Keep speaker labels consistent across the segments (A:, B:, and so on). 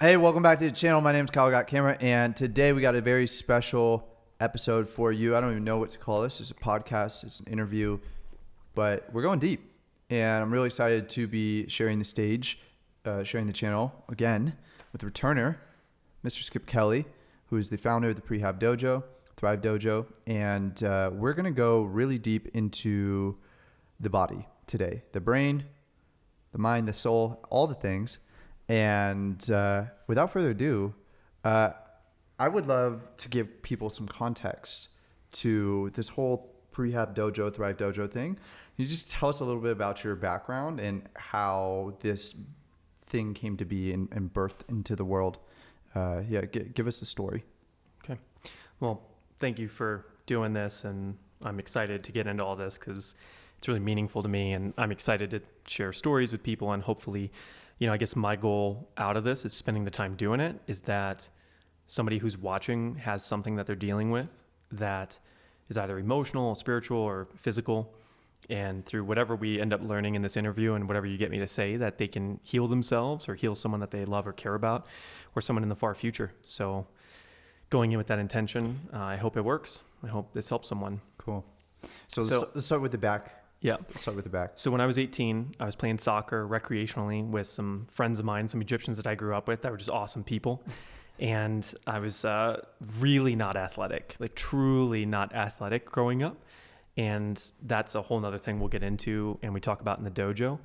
A: Hey, welcome back to the channel. My name is Kyle Got Camera, and today we got a very special episode for you. I don't even know what to call this. It's a podcast, it's an interview, but we're going deep. And I'm really excited to be sharing the stage, sharing the channel again with the returner, Mr. Skip Kelly, who is the founder of the Prehab Dojo, Thrive Dojo. And we're going to go really deep into the body today, the brain, the mind, the soul, all the things. And without further ado, I would love to give people some context to this whole Prehab Dojo, Thrive Dojo thing. Can you just tell us a little bit about your background and how this thing came to be and birthed into the world? Give us the story.
B: Okay. Well, thank you for doing this, and I'm excited to get into all this because it's really meaningful to me, and I'm excited to share stories with people, and hopefully, I guess my goal out of this is spending the time doing it is that somebody who's watching has something that they're dealing with that is either emotional, spiritual, or physical. And through whatever we end up learning in this interview and whatever you get me to say, that they can heal themselves or heal someone that they love or care about or someone in the far future. So going in with that intention, I hope it works. I hope this helps someone.
A: Cool. So let's start with the back.
B: Yeah.
A: Let's start with the back.
B: So when I was 18, I was playing soccer recreationally with some friends of mine, some Egyptians that I grew up with that were just awesome people. And I was really not athletic, like truly not athletic growing up. And that's a whole nother thing we'll get into and we talk about in the dojo.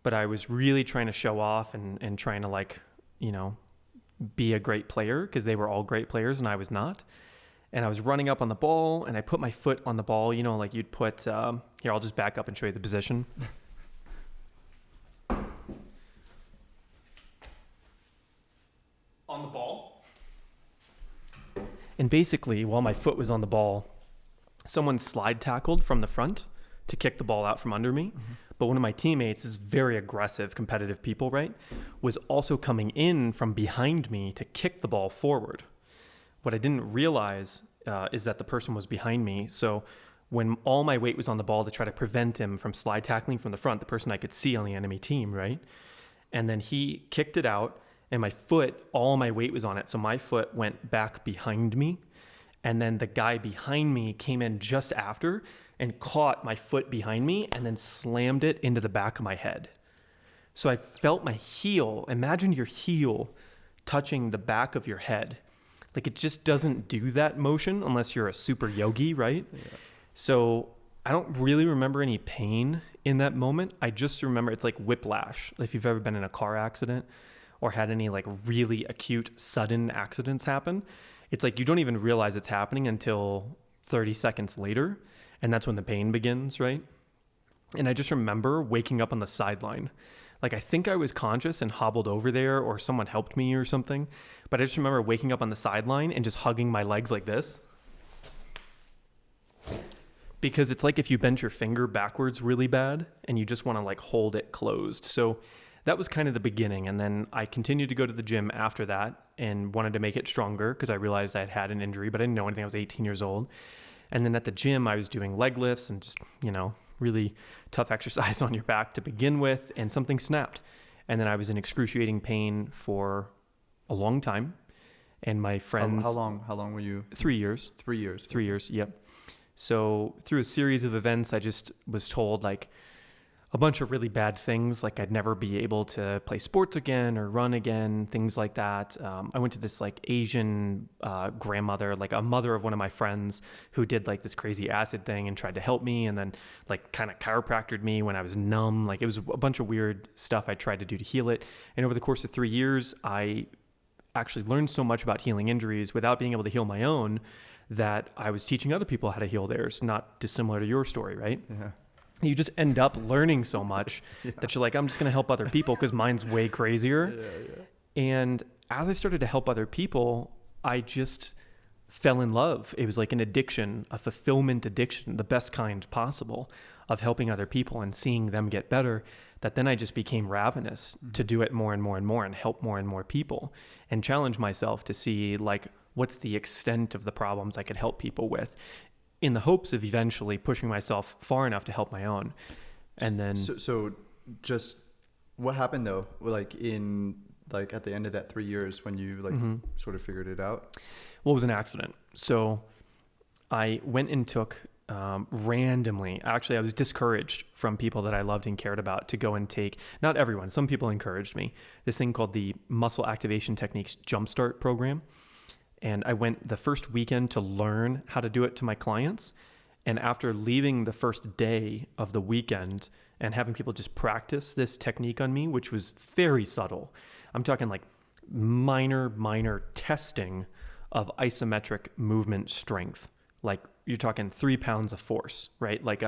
B: But I was really trying to show off and trying to be a great player because they were all great players and I was not. And I was running up on the ball and I put my foot on the ball, like you'd put, here, I'll just back up and show you the position. On the ball. And basically, while my foot was on the ball, someone slide tackled from the front to kick the ball out from under me. Mm-hmm. But one of my teammates, is very aggressive, competitive people, right, was also coming in from behind me to kick the ball forward. What I didn't realize is that the person was behind me. So when all my weight was on the ball to try to prevent him from slide tackling from the front, the person I could see on the enemy team, right? And then he kicked it out and my foot, all my weight was on it. So my foot went back behind me. And then the guy behind me came in just after and caught my foot behind me and then slammed it into the back of my head. So I felt my heel. Imagine your heel touching the back of your head. Like it just doesn't do that motion unless you're a super yogi, right? Yeah. So I don't really remember any pain in that moment. I just remember it's like whiplash. If you've ever been in a car accident or had any like really acute sudden accidents happen, it's like you don't even realize it's happening until 30 seconds later. And that's when the pain begins, right? And I just remember waking up on the sideline. Like I think I was conscious and hobbled over there or someone helped me or something. But I just remember waking up on the sideline and just hugging my legs like this. Because it's like if you bent your finger backwards really bad and you just want to like hold it closed. So that was kind of the beginning. And then I continued to go to the gym after that and wanted to make it stronger because I realized I had had an injury, but I didn't know anything. I was 18 years old. And then at the gym, I was doing leg lifts and just, really tough exercise on your back to begin with, and something snapped. And then I was in excruciating pain for a long time. And my friends...
A: How long were you?
B: 3 years.
A: 3 years.
B: 3 years, yep. So through a series of events, I just was told like a bunch of really bad things, like I'd never be able to play sports again or run again, things like that. I went to this like Asian grandmother, like a mother of one of my friends who did like this crazy acid thing and tried to help me and then like kind of chiropractored me when I was numb. Like it was a bunch of weird stuff I tried to do to heal it. And over the course of 3 years, I actually learned so much about healing injuries without being able to heal my own that I was teaching other people how to heal theirs, not dissimilar to your story, right?
A: Yeah.
B: You just end up learning so much that you're like, I'm just going to help other people because mine's way crazier. Yeah. And as I started to help other people, I just fell in love. It was like an addiction, a fulfillment addiction, the best kind possible of helping other people and seeing them get better, that then I just became ravenous to do it more and more and more and help more and more people and challenge myself to see like, what's the extent of the problems I could help people with, in the hopes of eventually pushing myself far enough to help my own. And then...
A: So just what happened though? Like like at the end of that 3 years when you like sort of figured it out?
B: Well, it was an accident. So I went and took randomly. Actually, I was discouraged from people that I loved and cared about to go and take, not everyone, some people encouraged me, this thing called the Muscle Activation Techniques Jumpstart Program. And I went the first weekend to learn how to do it to my clients. And after leaving the first day of the weekend and having people just practice this technique on me, which was very subtle, I'm talking like minor testing of isometric movement strength. Like you're talking 3 pounds of force, right? Like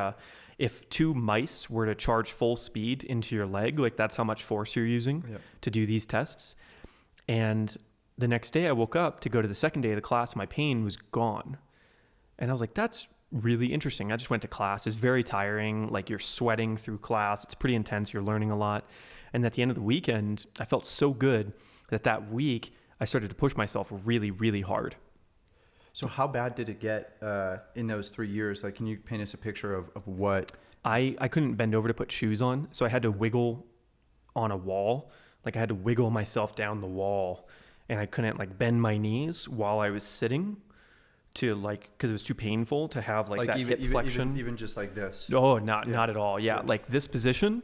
B: if 2 mice were to charge full speed into your leg, like that's how much force you're using to do these tests. And the next day I woke up to go to the second day of the class, my pain was gone. And I was like, that's really interesting. I just went to class. It's very tiring. Like you're sweating through class. It's pretty intense. You're learning a lot. And at the end of the weekend, I felt so good that week I started to push myself really, really hard.
A: So how bad did it get in those 3 years? Like, can you paint us a picture of what?
B: I couldn't bend over to put shoes on. So I had to wiggle on a wall. Like I had to wiggle myself down the wall, and I couldn't like bend my knees while I was sitting to like, cause it was too painful to have like that hip flexion.
A: Even just like this.
B: Oh, not at all. Yeah. Like this position,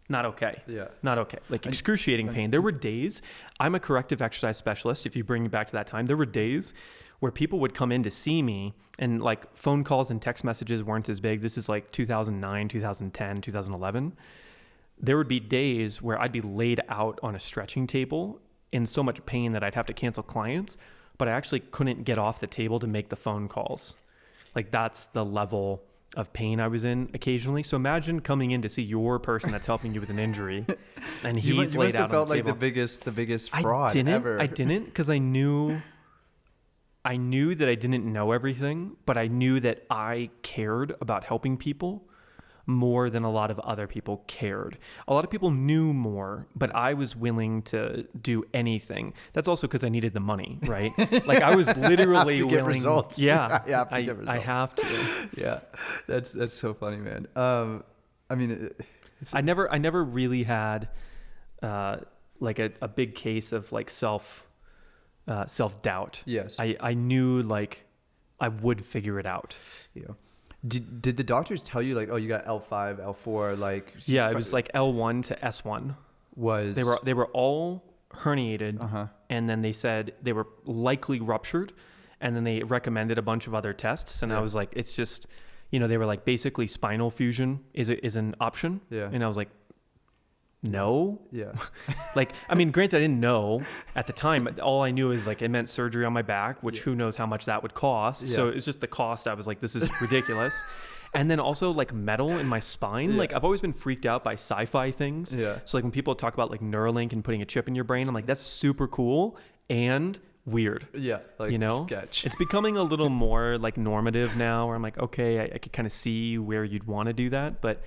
B: not okay.
A: Yeah.
B: Not okay. Like excruciating pain. There were days, I'm a corrective exercise specialist. If you bring me back to that time, there were days where people would come in to see me, and like phone calls and text messages weren't as big. This is like 2009, 2010, 2011. There would be days where I'd be laid out on a stretching table in so much pain that I'd have to cancel clients, but I actually couldn't get off the table to make the phone calls. Like that's the level of pain I was in occasionally. So imagine coming in to see your person that's helping you with an injury, and he's laid out on the table. You must have felt
A: like the biggest fraud ever.
B: I didn't, because I knew that I didn't know everything, but I knew that I cared about helping people more than a lot of other people cared. A lot of people knew more, but I was willing to do anything. That's also because I needed the money, right? Like I was literally
A: to
B: willing.
A: Get results.
B: Yeah,
A: you have to get results.
B: I have to.
A: Yeah, that's so funny, man. I mean,
B: I never really had like a big case of like self-doubt.
A: Yes.
B: I knew like I would figure it out.
A: Yeah. Did the doctors tell you like, oh, you got L5, L4, like?
B: Yeah, it was like L1 to S1. They were all herniated, and then they said they were likely ruptured, and then they recommended a bunch of other tests, and I was like, it's just, they were like basically spinal fusion is an option, and I was like, no.
A: Yeah.
B: Like, I mean, granted, I didn't know at the time. All I knew is like it meant surgery on my back, which who knows how much that would cost. Yeah. So it's just the cost. I was like, this is ridiculous. And then also like metal in my spine. Like I've always been freaked out by sci-fi things. Yeah. So like when people talk about like Neuralink and putting a chip in your brain, I'm like, that's super cool and weird.
A: Yeah. Like sketch.
B: It's becoming a little more like normative now, where I'm like, okay, I could kind of see where you'd want to do that, but.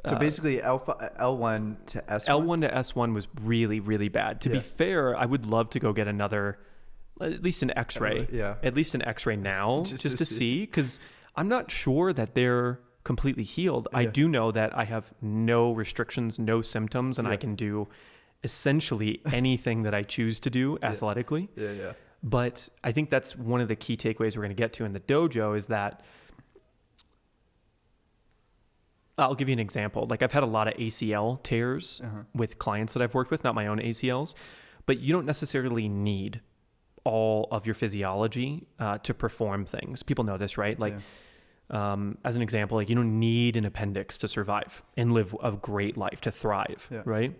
A: So basically L1 to S1?
B: L1 to S1 was really, really bad. To be fair, I would love to go get at least an x-ray. At least an x-ray now, just to see, because I'm not sure that they're completely healed. I do know that I have no restrictions, no symptoms, and I can do essentially anything that I choose to do athletically.
A: Yeah.
B: But I think that's one of the key takeaways we're going to get to in the dojo is that I'll give you an example. Like I've had a lot of ACL tears with clients that I've worked with, not my own ACLs, but you don't necessarily need all of your physiology to perform things. People know this, right? Like as an example, like you don't need an appendix to survive and live a great life, to thrive, right?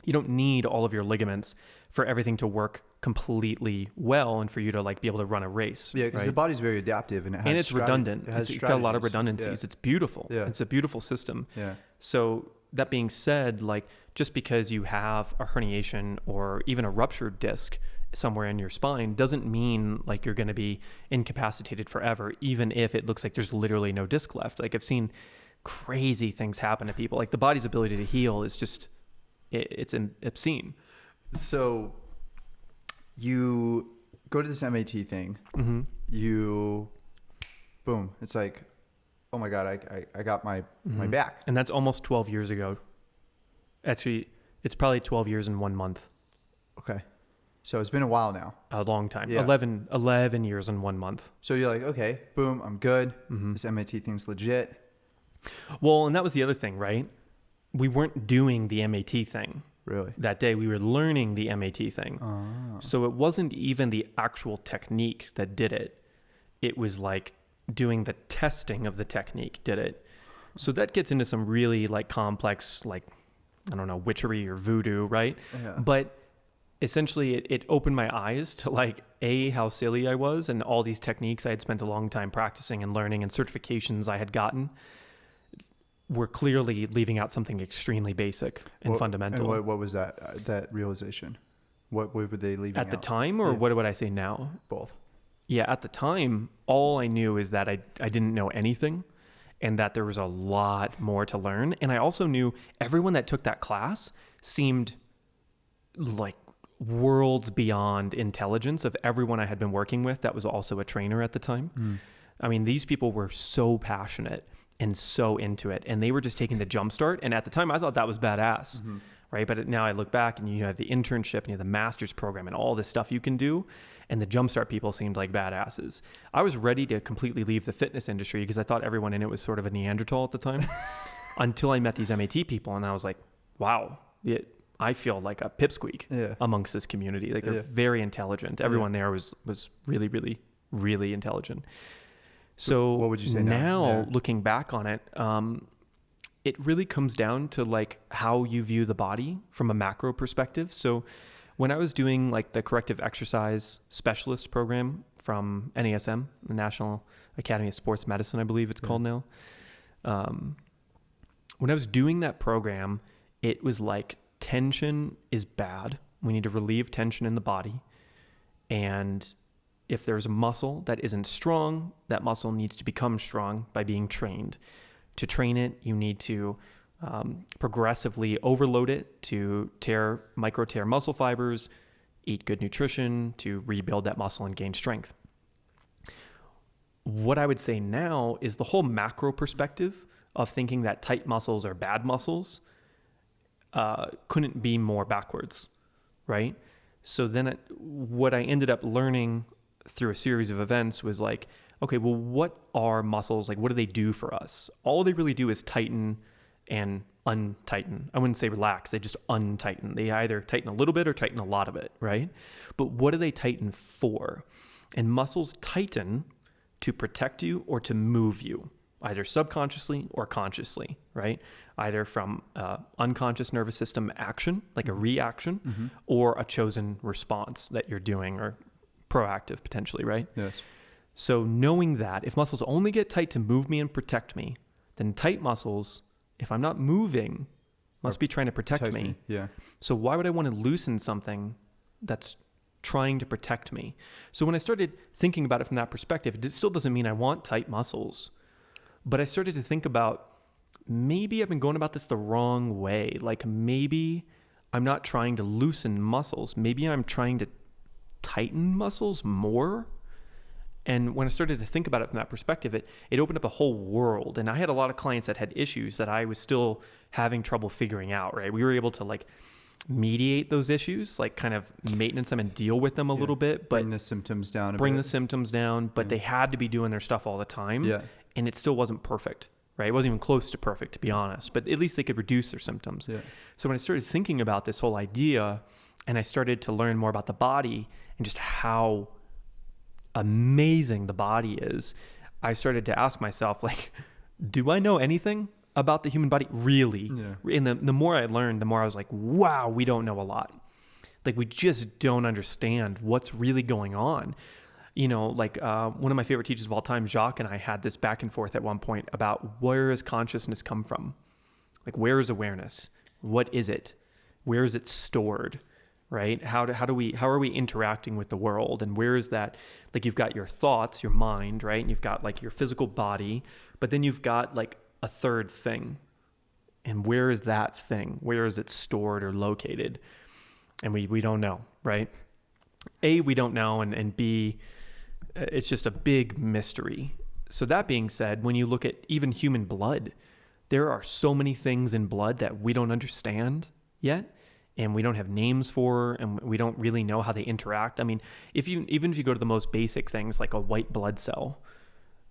B: You don't need all of your ligaments for everything to work completely well and for you to like be able to run a race.
A: Yeah, because the body's very adaptive and
B: it's redundant. It's got a lot of redundancies. It's beautiful.
A: Yeah.
B: It's a beautiful system.
A: Yeah.
B: So that being said, like just because you have a herniation or even a ruptured disc somewhere in your spine doesn't mean like you're going to be incapacitated forever, even if it looks like there's literally no disc left. Like I've seen crazy things happen to people. Like the body's ability to heal is just, it's obscene.
A: So you go to this MAT thing, boom, it's like, oh my God, I got my back.
B: And that's almost 12 years ago. Actually, It's probably 12 years and 1 month.
A: Okay. So it's been a while now.
B: A long time.
A: Yeah.
B: 11 years and 1 month.
A: So you're like, okay, boom, I'm good.
B: Mm-hmm.
A: This MAT thing's legit.
B: Well, and that was the other thing, right? We weren't doing the MAT thing.
A: Really?
B: That day we were learning the MAT thing.
A: Oh.
B: So it wasn't even the actual technique that did it. It was like doing the testing of the technique did it. So that gets into some really like complex, like, I don't know, witchery or voodoo, right?
A: Yeah.
B: But essentially it opened my eyes to like, how silly I was, and all these techniques I had spent a long time practicing and learning and certifications I had gotten were clearly leaving out something extremely basic and fundamental.
A: And what was that realization? What were they leaving
B: at the
A: out?
B: time, or what would I say now?
A: Both.
B: Yeah, at the time, all I knew is that I didn't know anything and that there was a lot more to learn. And I also knew everyone that took that class seemed like worlds beyond intelligence of everyone I had been working with that was also a trainer at the time. I mean, these people were so passionate and so into it, and they were just taking the jump start. And at the time I thought that was badass, right? But now I look back and you have the internship and you have the master's program and all this stuff you can do. And the jumpstart people seemed like badasses. I was ready to completely leave the fitness industry because I thought everyone in it was sort of a Neanderthal at the time until I met these MAT people. And I was like, wow, I feel like a pipsqueak amongst this community. Like they're very intelligent. Everyone there was really, really, really intelligent. So
A: what would you say now?
B: Looking back on it, it really comes down to like how you view the body from a macro perspective. So when I was doing like the corrective exercise specialist program from NASM, the National Academy of Sports Medicine, I believe it's called now. When I was doing that program, it was like tension is bad. We need to relieve tension in the body. And if there's a muscle that isn't strong, that muscle needs to become strong by being trained. To train it, you need to progressively overload it to micro tear muscle fibers, eat good nutrition to rebuild that muscle and gain strength. What I would say now is the whole macro perspective of thinking that tight muscles are bad muscles couldn't be more backwards, right? So then what I ended up learning through a series of events was like, okay, well, what are muscles? Like, what do they do for us? All they really do is tighten and untighten. I wouldn't say relax. They just untighten. They either tighten a little bit or tighten a lot of it, right? But what do they tighten for? And muscles tighten to protect you or to move you, either subconsciously or consciously, right? Either from unconscious nervous system action, like a reaction, or a chosen response that you're doing, or proactive potentially, right?
A: Yes.
B: So knowing that if muscles only get tight to move me and protect me, then tight muscles, if I'm not moving, must be trying to protect me.
A: Yeah.
B: So why would I want to loosen something that's trying to protect me? So when I started thinking about it from that perspective, it still doesn't mean I want tight muscles, but I started to think about maybe I've been going about this the wrong way. Like maybe I'm not trying to loosen muscles. Maybe I'm trying to tighten muscles more. And when I started to think about it from that perspective, it opened up a whole world. And I had a lot of clients that had issues that I was still having trouble figuring out, right? We were able to like mediate those issues, like kind of maintenance them and deal with them a little bit, but
A: bring the symptoms down
B: but they had to be doing their stuff all the time.
A: Yeah.
B: And it still wasn't perfect, right? It wasn't even close to perfect, to be honest, but at least they could reduce their symptoms. Yeah. So when I started thinking about this whole idea and I started to learn more about the body and just how amazing the body is, I started to ask myself, like, do I know anything about the human body? Really? Yeah. And the more I learned, the more I was like, wow, we don't know a lot. Like, we just don't understand what's really going on. You know, like one of my favorite teachers of all time, Jacques, and I had this back and forth at one point about where does consciousness come from? Like, where is awareness? What is it? Where is it stored? Right? How are we interacting with the world? And where is that? Like, you've got your thoughts, your mind, right? And you've got like your physical body, but then you've got like a third thing. And where is that thing? Where is it stored or located? And we don't know, right? A, we don't know, and B, it's just a big mystery. So that being said, when you look at even human blood, there are so many things in blood that we don't understand yet. and we don't have names for, and we don't really know how they interact. I mean, even if you go to the most basic things like a white blood cell,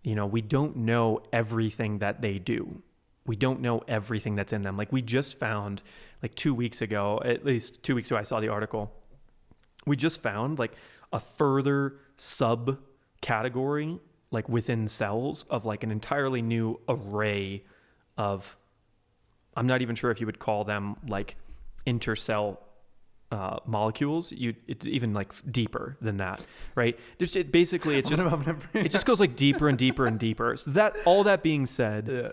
B: we don't know everything that they do. We don't know everything that's in them. Like we just found like 2 weeks ago, at least 2 weeks ago, I saw the article. We just found like a further subcategory, like within cells of like an entirely new array of, I'm not even sure if you would call them like intercell molecules. It's even like deeper than that, right? It just goes like deeper and deeper and deeper. So all that being said,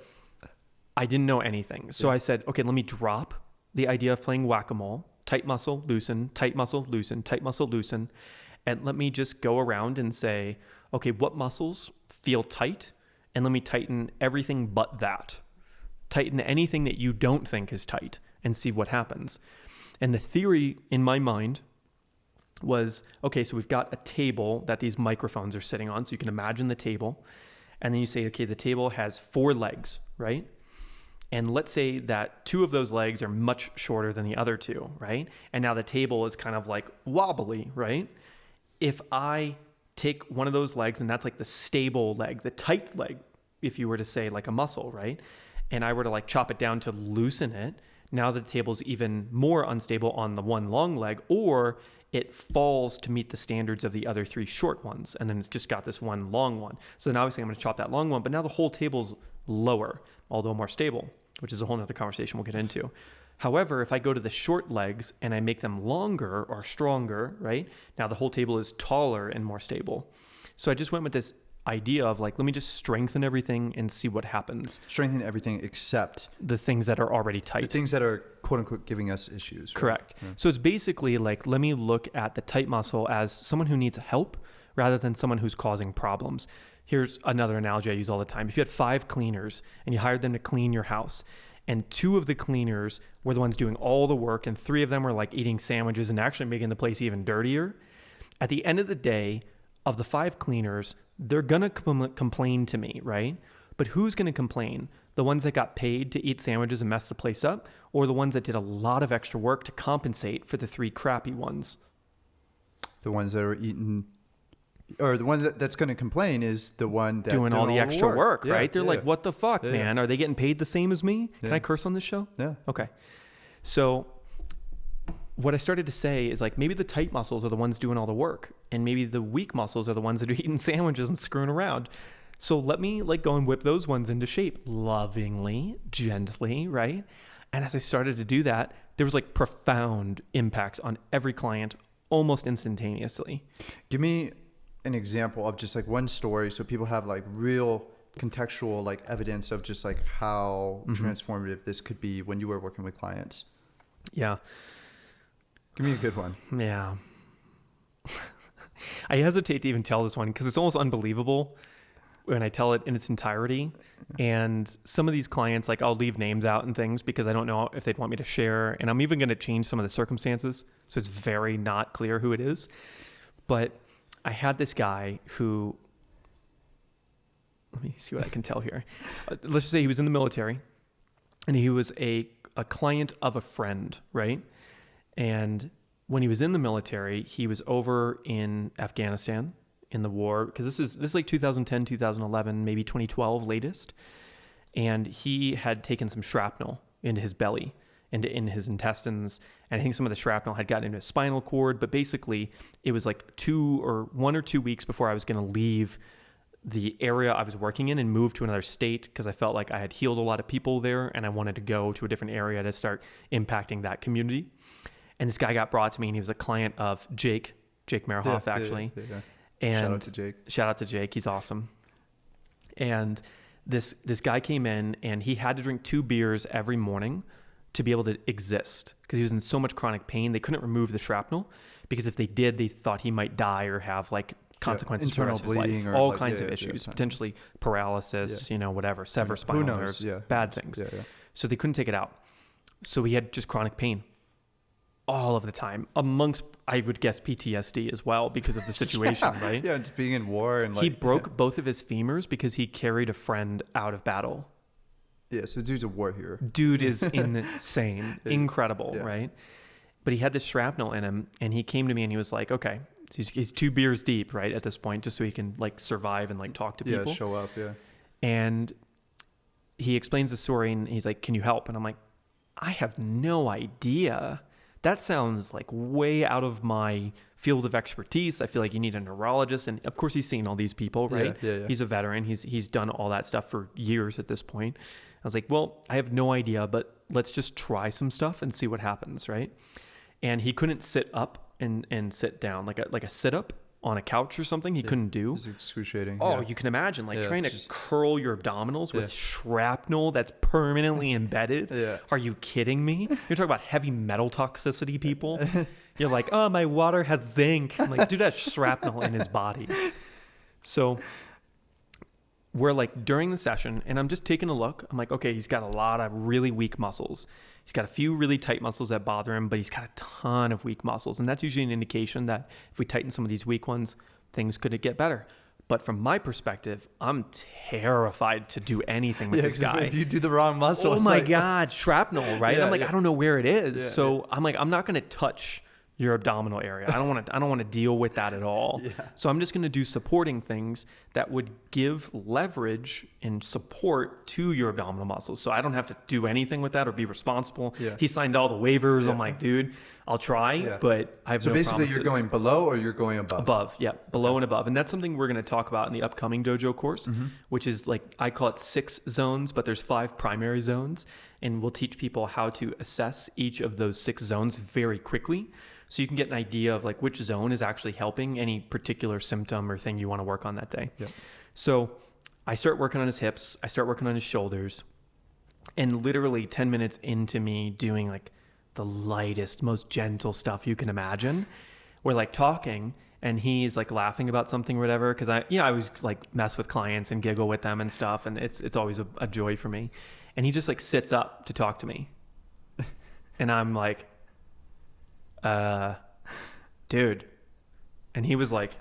B: I didn't know anything. So I said, okay, let me drop the idea of playing whack-a-mole, tight muscle, loosen, tight muscle, loosen, tight muscle, loosen. And let me just go around and say, okay, what muscles feel tight? And let me tighten everything but that. Tighten anything that you don't think is tight and see what happens. And the theory in my mind was, okay, so we've got a table that these microphones are sitting on. So you can imagine the table. And then you say, okay, the table has 4 legs, right? And let's say that 2 of those legs are much shorter than the other 2, right? And now the table is kind of like wobbly, right? If I take one of those legs, and that's like the stable leg, the tight leg, if you were to say like a muscle, right? And I were to like chop it down to loosen it, now the table's even more unstable on the one long leg, or it falls to meet the standards of the other 3 short ones. And then it's just got this one long one. So then obviously I'm going to chop that long one, but now the whole table's lower, although more stable, which is a whole nother conversation we'll get into. However, if I go to the short legs and I make them longer or stronger, right? Now the whole table is taller and more stable. So I just went with this idea of like, let me just strengthen everything and see what happens.
A: Strengthen everything except
B: the things that are already tight.
A: The things that are quote unquote giving us issues. Right?
B: Correct. Yeah. So it's basically like, let me look at the tight muscle as someone who needs help rather than someone who's causing problems. Here's another analogy I use all the time. If you had 5 cleaners and you hired them to clean your house, and 2 of the cleaners were the ones doing all the work, and 3 of them were like eating sandwiches and actually making the place even dirtier, at the end of the day, of the 5 cleaners, they're going to complain to me, right? But who's going to complain? The ones that got paid to eat sandwiches and mess the place up, or the ones that did a lot of extra work to compensate for the 3 crappy ones?
A: The ones that are eating, or the ones that's going to complain is the one that
B: doing all the extra work, right?
A: Yeah,
B: They're like, what the fuck, man? Are they getting paid the same as me? Can I curse on this show?
A: Yeah.
B: Okay. So what I started to say is like, maybe the tight muscles are the ones doing all the work, and maybe the weak muscles are the ones that are eating sandwiches and screwing around. So let me like go and whip those ones into shape lovingly, gently, right? And as I started to do that, there was like profound impacts on every client almost instantaneously.
A: Give me an example of just like one story so people have like real contextual like evidence of just like how transformative this could be when you were working with clients.
B: Yeah.
A: Give me a good one.
B: Yeah. I hesitate to even tell this one because it's almost unbelievable when I tell it in its entirety. And some of these clients, like I'll leave names out and things because I don't know if they'd want me to share. And I'm even going to change some of the circumstances. So it's very not clear who it is. But I had this guy who, let me see what I can tell here. Let's just say he was in the military and he was a client of a friend, right? And when he was in the military, he was over in Afghanistan in the war, because this is like 2010, 2011, maybe 2012 latest. And he had taken some shrapnel into his belly, in his intestines. And I think some of the shrapnel had gotten into his spinal cord, but basically it was like 1 or 2 weeks before I was going to leave the area I was working in and move to another state, because I felt like I had healed a lot of people there and I wanted to go to a different area to start impacting that community. And this guy got brought to me, and he was a client of Jake Merhoff, actually. Yeah. And
A: shout out to Jake.
B: Shout out to Jake. He's awesome. And this guy came in, and he had to drink 2 beers every morning to be able to exist, because he was in so much chronic pain. They couldn't remove the shrapnel, because if they did, they thought he might die or have like consequences for the rest of his life. All like, kinds of issues, potentially paralysis, whatever, sever spinal nerves, bad things. So they couldn't take it out. So he had just chronic pain all of the time, amongst, I would guess, PTSD as well because of the situation, right?
A: Yeah, just being in war. And
B: he broke both of his femurs because he carried a friend out of battle.
A: Yeah, so dude's a war hero.
B: Dude is insane, incredible, right? but he had this shrapnel in him, and he came to me and he was like, okay, he's 2 beers deep, right, at this point, just so he can like survive and like talk to people.
A: Yeah, show up, yeah.
B: And he explains the story, and he's like, can you help? And I'm like, I have no idea. That sounds like way out of my field of expertise. I feel like you need a neurologist. And of course he's seen all these people, right?
A: Yeah.
B: He's a veteran. He's done all that stuff for years at this point. I was like, well, I have no idea, but let's just try some stuff and see what happens, right? And he couldn't sit up and sit down, like a sit up on a couch or something. He couldn't do.
A: It was excruciating.
B: Oh, you can imagine, like trying to curl your abdominals with
A: Yeah.
B: shrapnel that's permanently embedded.
A: Yeah.
B: Are you kidding me? You're talking about heavy metal toxicity, people. You're like, oh, my water has zinc. I'm like, dude, that's shrapnel in his body. So we're like during the session, and I'm just taking a look. I'm like, okay, he's got a lot of really weak muscles. He's got a few really tight muscles that bother him, but he's got a ton of weak muscles. And that's usually an indication that if we tighten some of these weak ones, things could get better. But from my perspective, I'm terrified to do anything with this guy.
A: If you do the wrong muscle,
B: Oh
A: it's
B: my
A: like,
B: God, shrapnel, right?
A: Yeah,
B: I'm like,
A: yeah.
B: I don't know where it is.
A: Yeah,
B: So I'm like, I'm not going to touch your abdominal area. I don't want to deal with that at all.
A: Yeah.
B: So I'm just going to do supporting things that would give leverage and support to your abdominal muscles. So I don't have to do anything with that or be responsible.
A: Yeah.
B: He signed all the waivers. I'm like, dude, I'll try, but I have
A: So
B: no
A: basically,
B: promises.
A: you're going below or you're going above?
B: Above, yeah, below and above. And that's something we're going to talk about in the upcoming dojo course, which is like, I call it 6 zones, but there's 5 primary zones. And we'll teach people how to assess each of those 6 zones very quickly. So you can get an idea of like which zone is actually helping any particular symptom or thing you want to work on that day.
A: Yep.
B: So I start working on his hips. I start working on his shoulders. And literally 10 minutes into me doing like the lightest, most gentle stuff you can imagine, we're like talking and he's like laughing about something or whatever. Cause I always like mess with clients and giggle with them and stuff. And it's always a joy for me. And he just like sits up to talk to me. And I'm like, dude. And he was like,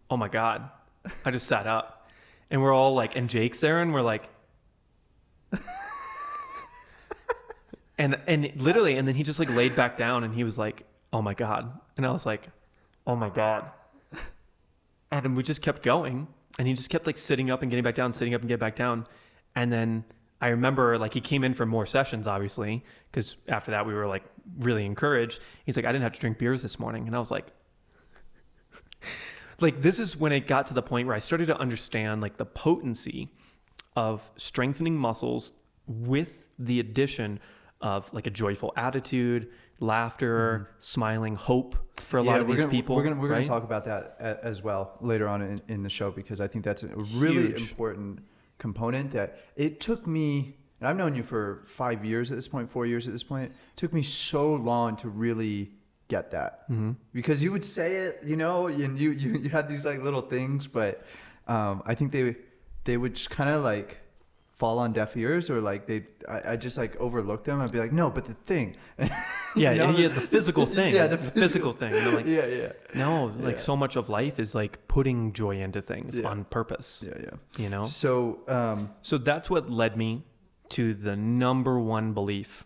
B: oh my God, I just sat up. And we're all like, and Jake's there and we're like, and literally, and then he just like laid back down and he was like, oh my God. And I was like, oh my God. And we just kept going and he just kept like sitting up and getting back down, sitting up and getting back down. And then I remember like he came in for more sessions, obviously, because after that we were like really encouraged. He's like, I didn't have to drink beers this morning. And I was like, this is when it got to the point where I started to understand like the potency of strengthening muscles with the addition of like a joyful attitude, laughter, smiling, hope for a lot of these people.
A: We're gonna
B: right?
A: talk about that as well later on in the show, because I think that's a really important component that it took me, and I've known you for 5 years at this point, 4 years at this point. It took me so long to really get that, because you would say it, and you had these like little things, but I think they would just kind of like fall on deaf ears, or like I just like overlooked them. I'd be like, no, but the thing.
B: The physical thing.
A: Yeah, the
B: physical thing. And I'm like,
A: yeah.
B: No, like so much of life is like putting joy into things on purpose.
A: Yeah.
B: So that's what led me to the number one belief.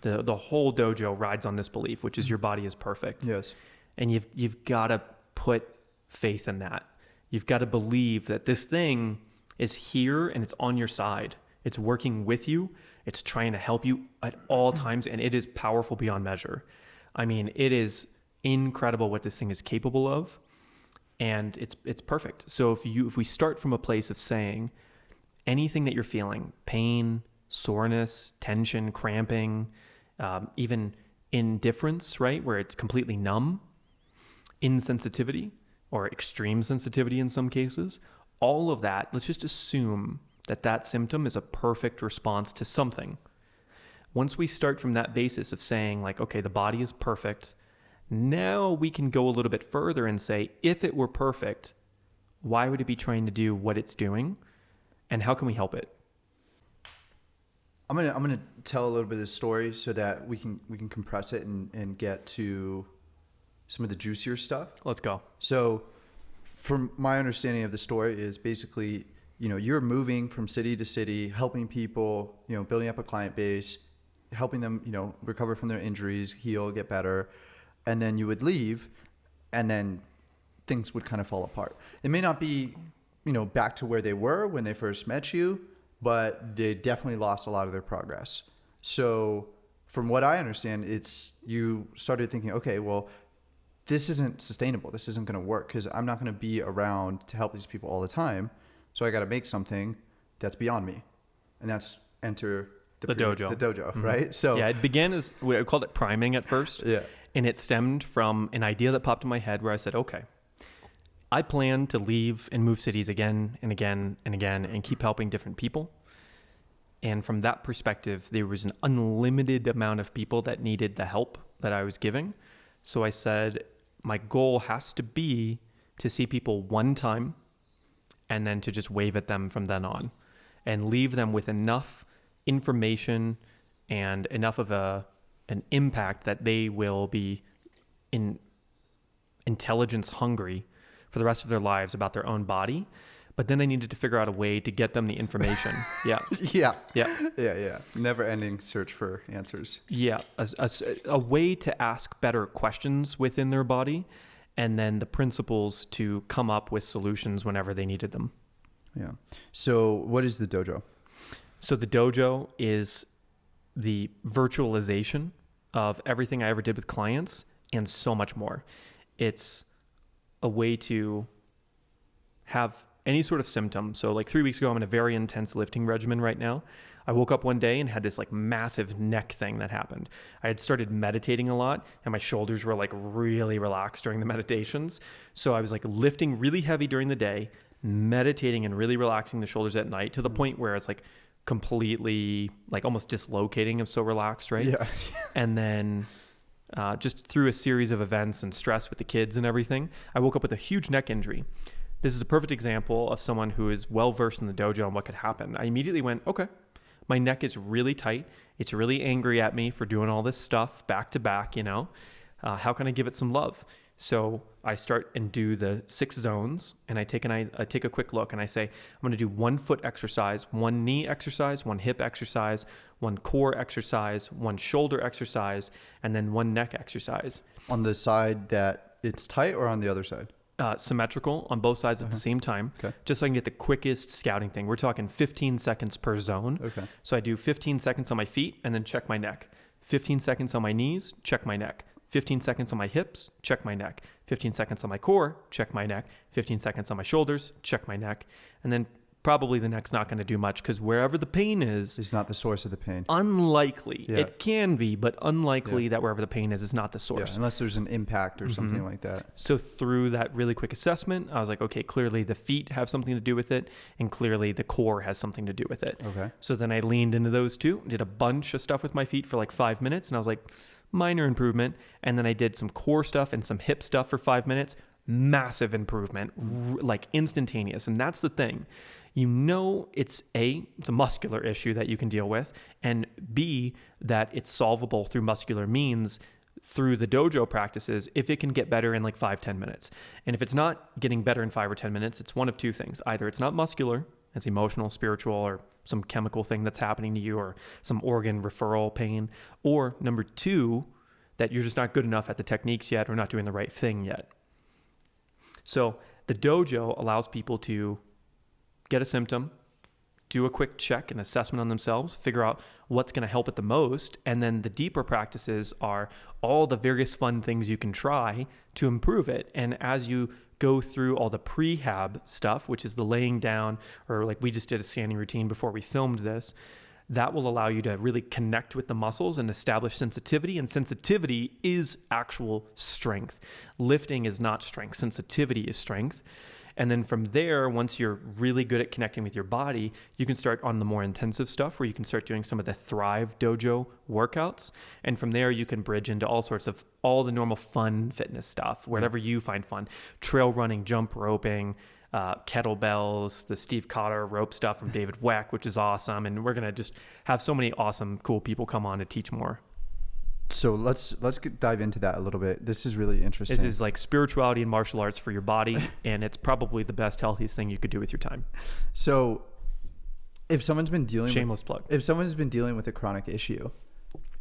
B: The whole dojo rides on this belief, which is your body is perfect.
A: Yes.
B: And you've got to put faith in that. You've got to believe that this thing is here and it's on your side. It's working with you. It's trying to help you at all times, and it is powerful beyond measure. I mean, it is incredible what this thing is capable of, and it's perfect. So if we start from a place of saying anything that you're feeling, pain, soreness, tension, cramping, even indifference, right, where it's completely numb, insensitivity or extreme sensitivity in some cases, all of that, let's just assume that symptom is a perfect response to something. Once we start from that basis of saying like, okay, the body is perfect, now we can go a little bit further and say, if it were perfect, why would it be trying to do what it's doing? And how can we help it?
A: I'm gonna tell a little bit of this story so that we can compress it and get to some of the juicier stuff.
B: Let's go.
A: So from my understanding of the story is basically, you're moving from city to city, helping people, building up a client base, helping them, recover from their injuries, heal, get better. And then you would leave, and then things would kind of fall apart. It may not be, back to where they were when they first met you, but they definitely lost a lot of their progress. So from what I understand, you started thinking, okay, well, this isn't sustainable. This isn't going to work because I'm not going to be around to help these people all the time. So I got to make something that's beyond me. And that's enter
B: the dojo.
A: The dojo, right? So
B: yeah, it began as, we called it priming at first.
A: Yeah.
B: And it stemmed from an idea that popped in my head where I said, okay, I plan to leave and move cities again and again and again and keep helping different people. And from that perspective, there was an unlimited amount of people that needed the help that I was giving. So I said, my goal has to be to see people one time and then to just wave at them from then on and leave them with enough information and enough of an impact that they will be intelligence hungry for the rest of their lives about their own body. But then I needed to figure out a way to get them the information. Yeah.
A: Never ending search for answers.
B: Yeah. A way to ask better questions within their body, and then the principles to come up with solutions whenever they needed them.
A: Yeah. So what is the dojo?
B: So the dojo is the virtualization of everything I ever did with clients and so much more. It's a way to have any sort of symptom. So like 3 weeks ago, I'm in a very intense lifting regimen right now. I woke up one day and had this like massive neck thing that happened. I had started meditating a lot and my shoulders were like really relaxed during the meditations. So I was like lifting really heavy during the day, meditating and really relaxing the shoulders at night to the point where it's like completely like almost dislocating. I'm so relaxed, right?
A: Yeah.
B: And then just through a series of events and stress with the kids and everything, I woke up with a huge neck injury. This is a perfect example of someone who is well-versed in the dojo and what could happen. I immediately went, okay, my neck is really tight. It's really angry at me for doing all this stuff back to back, how can I give it some love? So I start and do the 6 zones, and I take a quick look and I say, I'm going to do 1 foot exercise, 1 knee exercise, 1 hip exercise, 1 core exercise, 1 shoulder exercise, and then 1 neck exercise.
A: On the side that it's tight or on the other side?
B: Symmetrical on both sides at the same time, just so I can get the quickest scouting thing. We're talking 15 seconds per zone.
A: Okay.
B: So I do 15 seconds on my feet and then check my neck. 15 seconds on my knees, check my neck. 15 seconds on my hips, check my neck. 15 seconds on my core, check my neck. 15 seconds on my shoulders, check my neck. And then probably the neck's not going to do much because wherever the pain is
A: not the source of the pain.
B: Unlikely. Yeah. It can be, but unlikely that wherever the pain is not the source.
A: Yeah, unless there's an impact or something like that.
B: So through that really quick assessment, I was like, okay, clearly the feet have something to do with it, and clearly the core has something to do with it.
A: Okay.
B: So then I leaned into those two, did a bunch of stuff with my feet for like 5 minutes, and I was like, minor improvement. And then I did some core stuff and some hip stuff for 5 minutes. Massive improvement, like instantaneous. And that's the thing. It's a muscular issue that you can deal with, and B, that it's solvable through muscular means through the dojo practices if it can get better in like 5-10 minutes. And if it's not getting better in 5 or 10 minutes, it's one of two things. Either it's not muscular, it's emotional, spiritual, or some chemical thing that's happening to you, or some organ referral pain, or number 2, that you're just not good enough at the techniques yet or not doing the right thing yet. So the dojo allows people to get a symptom, do a quick check and assessment on themselves, figure out what's going to help it the most. And then the deeper practices are all the various fun things you can try to improve it. And as you go through all the prehab stuff, which is the laying down, or like we just did a standing routine before we filmed this, that will allow you to really connect with the muscles and establish sensitivity. And sensitivity is actual strength. Lifting is not strength. Sensitivity is strength. And then from there, once you're really good at connecting with your body, you can start on the more intensive stuff where you can start doing some of the Thrive Dojo workouts. And from there, you can bridge into all the normal fun fitness stuff, whatever you find fun. Trail running, jump roping, kettlebells, the Steve Cotter rope stuff from David Weck, which is awesome. And we're going to just have so many awesome, cool people come on to teach more.
A: So let's dive into that a little bit. This is really interesting.
B: This is like spirituality and martial arts for your body, and it's probably the best, healthiest thing you could do with your time.
A: So if someone's been dealing
B: Shameless plug.
A: If someone's been dealing with a chronic issue,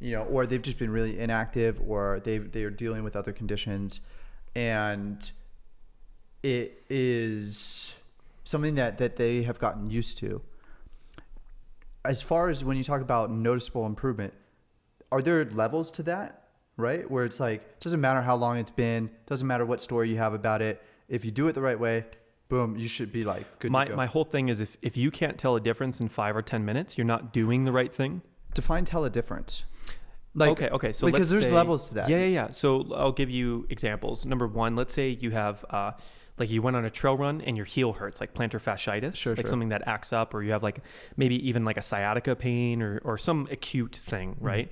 A: or they've just been really inactive, or they're dealing with other conditions, and it is something that they have gotten used to. As far as when you talk about noticeable improvement, are there levels to that, right? Where it's like, it doesn't matter how long it's been, doesn't matter what story you have about it. If you do it the right way, boom, you should be like good to go.
B: My whole thing is if you can't tell a difference in 5 or 10 minutes, you're not doing the right thing.
A: Tell a difference.
B: Okay. So
A: because there's
B: say,
A: levels to that.
B: Yeah. So I'll give you examples. Number one, let's say you have like you went on a trail run and your heel hurts, like plantar fasciitis, something that acts up, or you have like maybe even like a sciatica pain or some acute thing, right?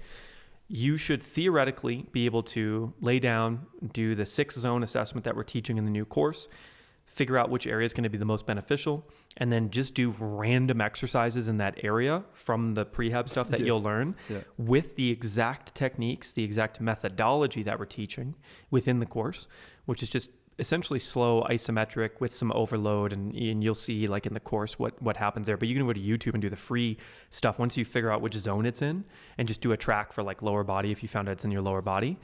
B: You should theoretically be able to lay down, do the 6-zone assessment that we're teaching in the new course, figure out which area is going to be the most beneficial, and then just do random exercises in that area from the prehab stuff that you'll learn with the exact techniques, the exact methodology that we're teaching within the course, which is just essentially slow isometric with some overload, and you'll see like in the course what happens there. But you can go to YouTube and do the free stuff once you figure out which zone it's in, and just do a track for like lower body if you found out it's in your lower body.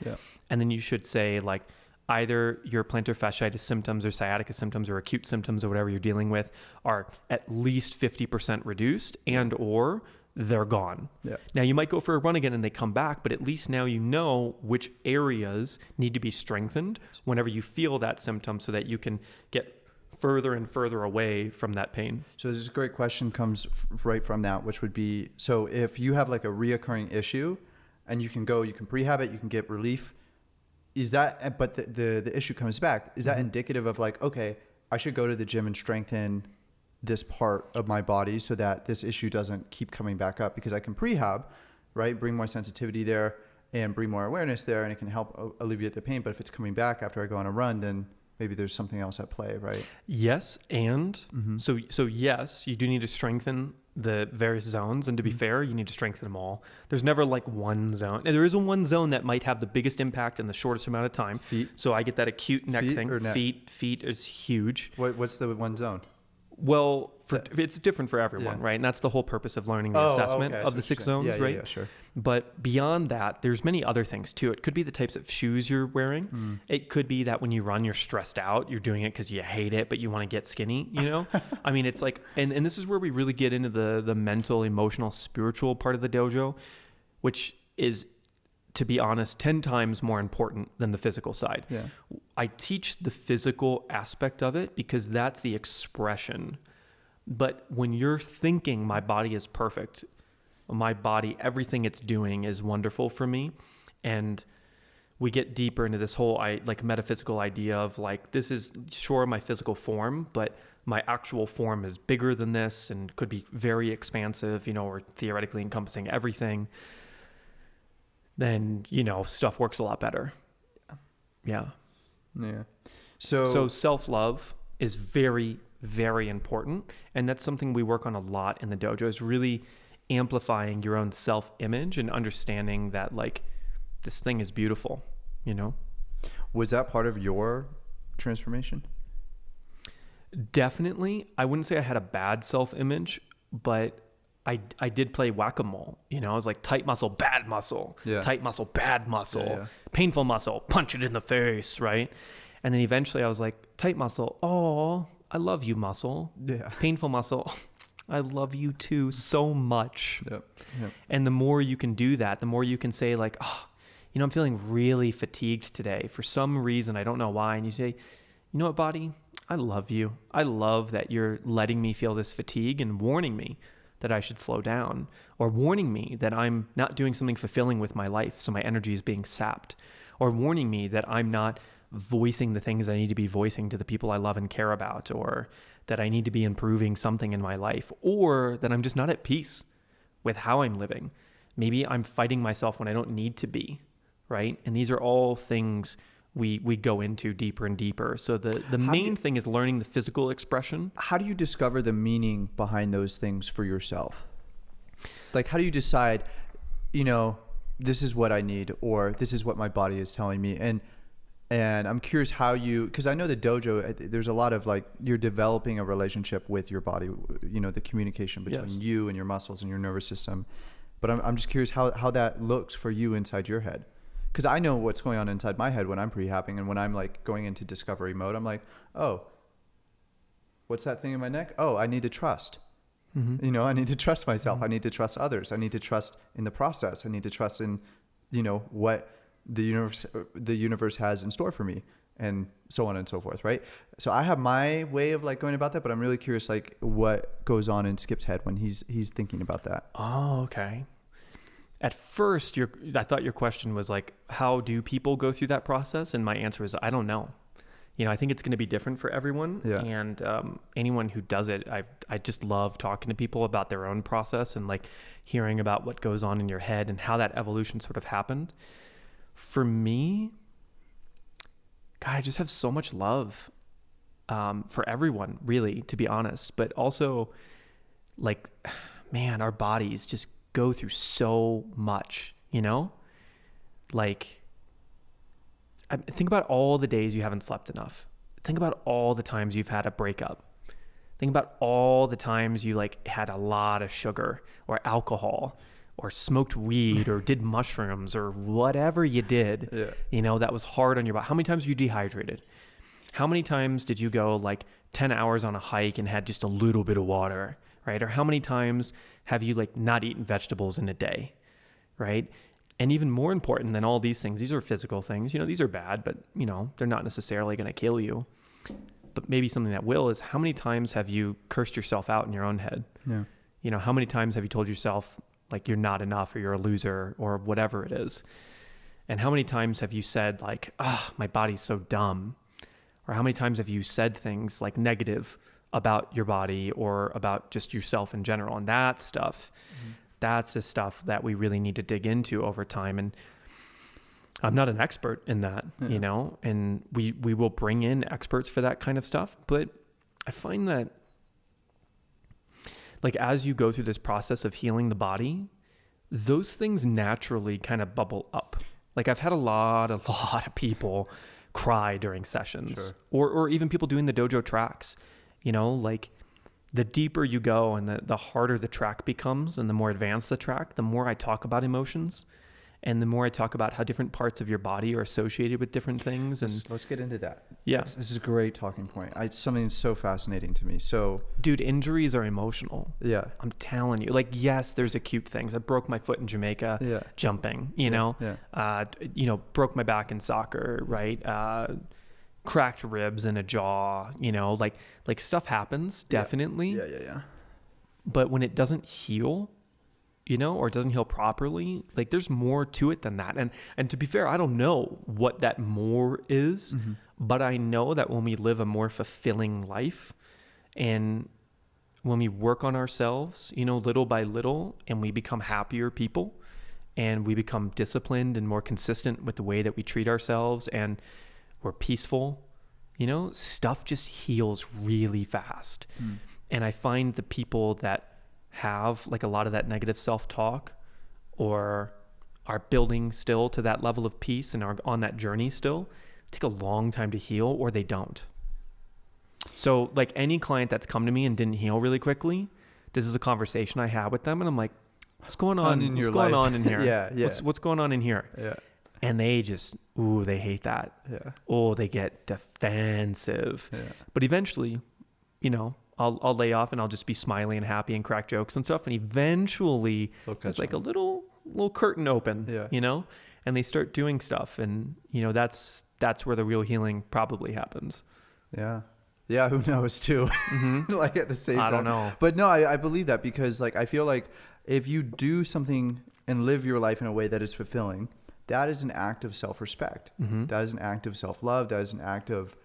B: And then you should say like either your plantar fasciitis symptoms or sciatica symptoms or acute symptoms or whatever you're dealing with are at least 50% reduced and or they're gone. Now you might go for a run again and they come back, but at least now you know which areas need to be strengthened whenever you feel that symptom so that you can get further and further away from that pain.
A: So this great question comes right from that, which would be, so if you have like a reoccurring issue and you can prehab it, you can get relief, is that, but the issue comes back, is that indicative of like, okay, I should go to the gym and strengthen this part of my body so that this issue doesn't keep coming back up, because I can prehab, right? Bring more sensitivity there and bring more awareness there, and it can help alleviate the pain. But if it's coming back after I go on a run, then maybe there's something else at play, right?
B: Yes. And so yes, you do need to strengthen the various zones. And to be fair, you need to strengthen them all. There's never like one zone. And there is one zone that might have the biggest impact in the shortest amount of time.
A: Feet.
B: So I get that acute neck
A: Feet
B: thing.
A: or neck?
B: Feet is huge.
A: What's the one zone?
B: Well, it's different for everyone, right? And that's the whole purpose of learning the assessment of the 6 zones, right?
A: Yeah, sure.
B: But beyond that, there's many other things too. It could be the types of shoes you're wearing. It could be that when you run, you're stressed out. You're doing it because you hate it, but you want to get skinny, I mean, it's like, and this is where we really get into the mental, emotional, spiritual part of the dojo, which is, to be honest, 10 times more important than the physical side. I teach the physical aspect of it because that's the expression. But when you're thinking my body is perfect, my body, everything it's doing is wonderful for me. And we get deeper into this whole like metaphysical idea of like, this is sure my physical form, but my actual form is bigger than this and could be very expansive, or theoretically encompassing everything. Then, stuff works a lot better. Yeah. So self-love is very, very important. And that's something we work on a lot in the dojo, is really amplifying your own self-image and understanding that like this thing is beautiful, Was that part of your transformation? Definitely. I wouldn't say I had a bad self-image, but I did play whack-a-mole. I was like tight muscle, bad muscle, tight muscle, bad muscle, painful muscle, punch it in the face, right? And then eventually I was like, tight muscle, oh, I love you, muscle. Painful muscle, I love you too so much. And the more you can do that, the more you can say like, oh, I'm feeling really fatigued today for some reason. I don't know why. And you say, you know what, body? I love you. I love that you're letting me feel this fatigue and warning me that I should slow down, or warning me that I'm not doing something fulfilling with my life, so my energy is being sapped, or warning me that I'm not voicing the things I need to be voicing to the people I love and care about, or that I need to be improving something in my life, or that I'm just not at peace with how I'm living. Maybe I'm fighting myself when I don't need to be, right? And these are all things we go into deeper and deeper. So the main thing is learning the physical expression.
A: How do you discover the meaning behind those things for yourself? Like, how do you decide, this is what I need, or this is what my body is telling me? And I'm curious how because I know the dojo, there's a lot of like, you're developing a relationship with your body, the communication between you and your muscles and your nervous system. But I'm just curious how that looks for you inside your head. Because I know what's going on inside my head when I'm prehabbing, and when I'm like going into discovery mode, I'm like, oh, what's that thing in my neck? Oh, I need to trust.
B: Mm-hmm.
A: You know, I need to trust myself.
B: Mm-hmm.
A: I need to trust others. I need to trust in the process. I need to trust in, you know, what the universe has in store for me, and so on and so forth, right? So I have my way of like going about that, but I'm really curious, like, what goes on in Skip's head when he's thinking about that.
B: Oh, okay. At first, I thought your question was like, how do people go through that process? And my answer is, I don't know. You know, I think it's going to be different for everyone.
A: Yeah.
B: And anyone who does it, I just love talking to people about their own process and like hearing about what goes on in your head and how that evolution sort of happened. For me, God, I just have so much love for everyone, really, to be honest. But also, like, man, our bodies just go through so much, you know? Like, think about all the days you haven't slept enough. Think about all the times you've had a breakup. Think about all the times you like had a lot of sugar or alcohol or smoked weed or did mushrooms or whatever you did, you know, that was hard on your body. How many times were you dehydrated? How many times did you go like 10 hours on a hike and had just a little bit of water, right? Or how many times have you like not eaten vegetables in a day, right? And even more important than all these things, these are physical things, you know, these are bad, but you know, they're not necessarily going to kill you. But maybe something that will is, how many times have you cursed yourself out in your own head? Yeah. You know, how many times have you told yourself like you're not enough or you're a loser or whatever it is? And how many times have you said like, my body's so dumb? Or how many times have you said things like negative about your body or about just yourself in general? And that stuff, that's the stuff that we really need to dig into over time. And I'm not an expert in that, you know, and we will bring in experts for that kind of stuff. But I find that like, as you go through this process of healing the body, those things naturally kind of bubble up. Like, I've had a lot of people cry during sessions, or even people doing the dojo tracks. You know, like, the deeper you go and the harder the track becomes and the more advanced the track, the more I talk about emotions and the more I talk about how different parts of your body are associated with different things. And
A: let's get into that.
B: Yeah.
A: This is a great talking point. It's something so fascinating to me. So,
B: dude, injuries are emotional.
A: Yeah.
B: I'm telling you. Like, yes, there's acute things. I broke my foot in Jamaica jumping, you know, broke my back in soccer, right? Cracked ribs in a jaw, you know, like stuff happens, definitely.
A: Yeah.
B: But when it doesn't heal, you know, or it doesn't heal properly, like, there's more to it than that. And to be fair, I don't know what that more is, but I know that when we live a more fulfilling life and when we work on ourselves, you know, little by little, and we become happier people and we become disciplined and more consistent with the way that we treat ourselves and we're peaceful, you know, stuff just heals really fast. And I find the people that have like a lot of that negative self-talk or are building still to that level of peace and are on that journey still take a long time to heal, or they don't. So like, any client that's come to me and didn't heal really quickly, this is a conversation I had with them and I'm like, what's going on in your life? What's going on in here? What's going on in here? Yeah. And they just, they hate that. Yeah. Oh, they get defensive. Yeah. But eventually, you know, I'll lay off and I'll just be smiley and happy and crack jokes and stuff. And eventually there's like a little curtain open, you know, and they start doing stuff. And, you know, that's where the real healing probably happens.
A: Yeah. Yeah. Who knows too? Like, at the same time.
B: I don't know.
A: But no, I believe that, because like, I feel like if you do something and live your life in a way that is fulfilling, that is an act of self-respect. That is an act of self-love. That is an act of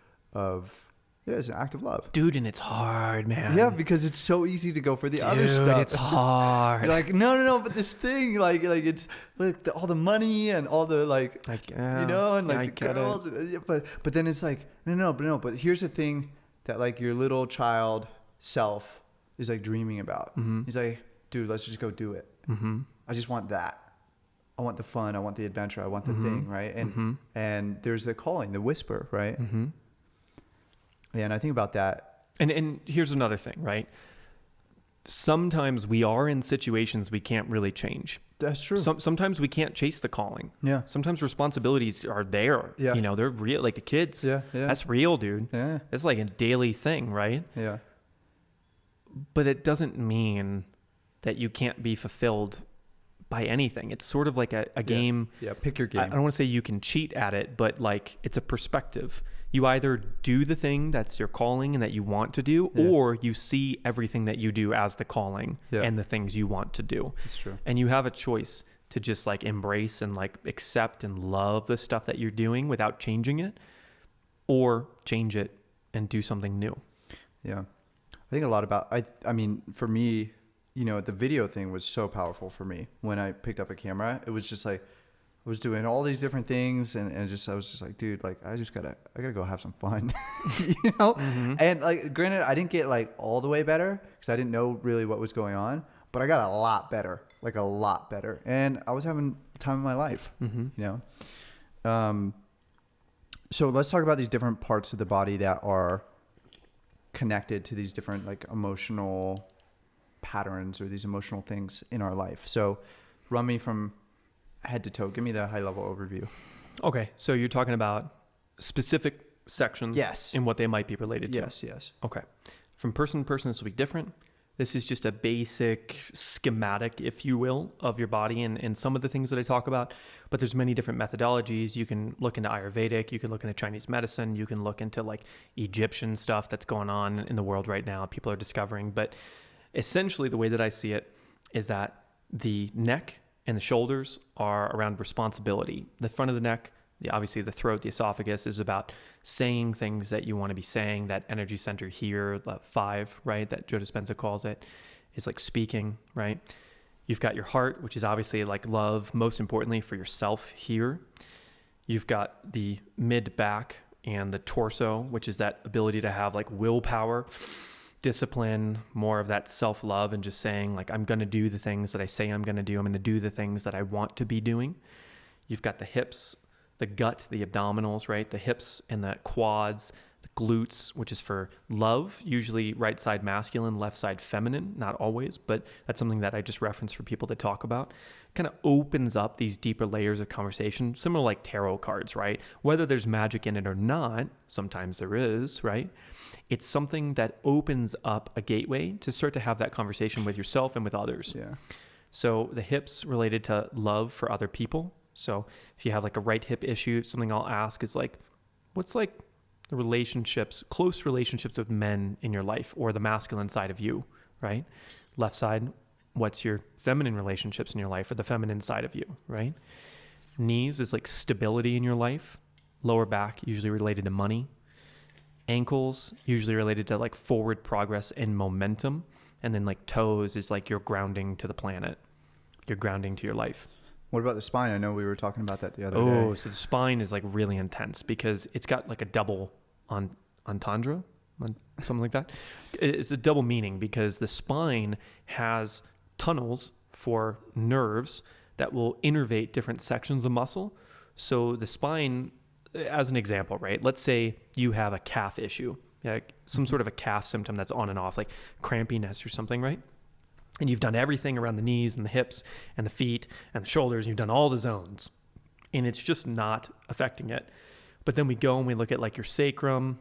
A: it's an act of love.
B: Dude, and it's hard, man.
A: Yeah, because it's so easy to go for the other stuff.
B: It's hard.
A: You're like, no, but this thing, like it's like all the money and all the you know, and like the girls. But then it's like, no, but here's the thing that like your little child self is like dreaming about. He's like, dude, let's just go do it. I just want that. I want the fun. I want the adventure. I want the thing, right? And there's the calling, the whisper, right? Yeah, and I think about that.
B: And here's another thing, right? sometimes we are in situations we can't really change.
A: That's true.
B: Sometimes we can't chase the calling.
A: Yeah.
B: Sometimes responsibilities are there.
A: Yeah.
B: You know, they're real. Like the kids.
A: Yeah. Yeah.
B: That's real, dude.
A: Yeah.
B: It's like a daily thing, right?
A: Yeah.
B: But it doesn't mean that you can't be fulfilled by anything. It's sort of like a game.
A: Yeah. Pick your game.
B: I don't want to say you can cheat at it, but like it's a perspective. You either do the thing that's your calling and that you want to do, or you see everything that you do as the calling and the things you want to do.
A: That's true.
B: And you have a choice to just like embrace and like accept and love the stuff that you're doing without changing it, or change it and do something new.
A: Yeah. I think a lot about, I mean, for me, you know, the video thing was so powerful for me when I picked up a camera. It was just like, I was doing all these different things and I was just like, dude, like, I gotta go have some fun, you know?
B: Mm-hmm.
A: And like, granted, I didn't get like all the way better because I didn't know really what was going on, but I got a lot better, like a lot better. And I was having the time of my life, you know? So let's talk about these different parts of the body that are connected to these different like emotional patterns or these emotional things in our life. So run me from head to toe. Give me the high level overview.
B: Okay. So you're talking about specific sections and what they might be related to.
A: Yes.
B: Okay. From person to person, this will be different. This is just a basic schematic, if you will, of your body and some of the things that I talk about. But there's many different methodologies. You can look into Ayurvedic. You can look into Chinese medicine. You can look into like Egyptian stuff that's going on in the world right now. People are discovering. But essentially, the way that I see it is that the neck and the shoulders are around responsibility. The front of the neck, obviously the throat, the esophagus is about saying things that you want to be saying. That energy center here, the 5, right, that Joe Dispenza calls it, is like speaking, right? You've got your heart, which is obviously like love, most importantly for yourself here. You've got the mid back and the torso, which is that ability to have like willpower, discipline, more of that self-love and just saying like, I'm going to do the things that I say I'm going to do. I'm going to do the things that I want to be doing. You've got the hips, the gut, the abdominals, right? The hips and the quads, the glutes, which is for love, usually right side masculine, left side feminine, not always, but that's something that I just reference for people to talk about. Kind of opens up these deeper layers of conversation, similar like tarot cards, right? Whether there's magic in it or not, sometimes there is, right? It's something that opens up a gateway to start to have that conversation with yourself and with others.
A: Yeah.
B: So the hips related to love for other people. So if you have like a right hip issue, something I'll ask is like, what's like the relationships, close relationships with men in your life or the masculine side of you, right? Left side, what's your feminine relationships in your life or the feminine side of you, right? Knees is like stability in your life. Lower back, usually related to money. Ankles, usually related to like forward progress and momentum. And then like toes is like you're grounding to the planet. You're grounding to your life.
A: What about the spine? I know we were talking about that the other day.
B: Oh, so the spine is like really intense because it's got like a double entendre, something like that. It's a double meaning because the spine has tunnels for nerves that will innervate different sections of muscle. So the spine, as an example, right? Let's say you have a calf issue, some sort of a calf symptom that's on and off, like crampiness or something, right? And you've done everything around the knees and the hips and the feet and the shoulders. You've done all the zones and it's just not affecting it. But then we go and we look at like your sacrum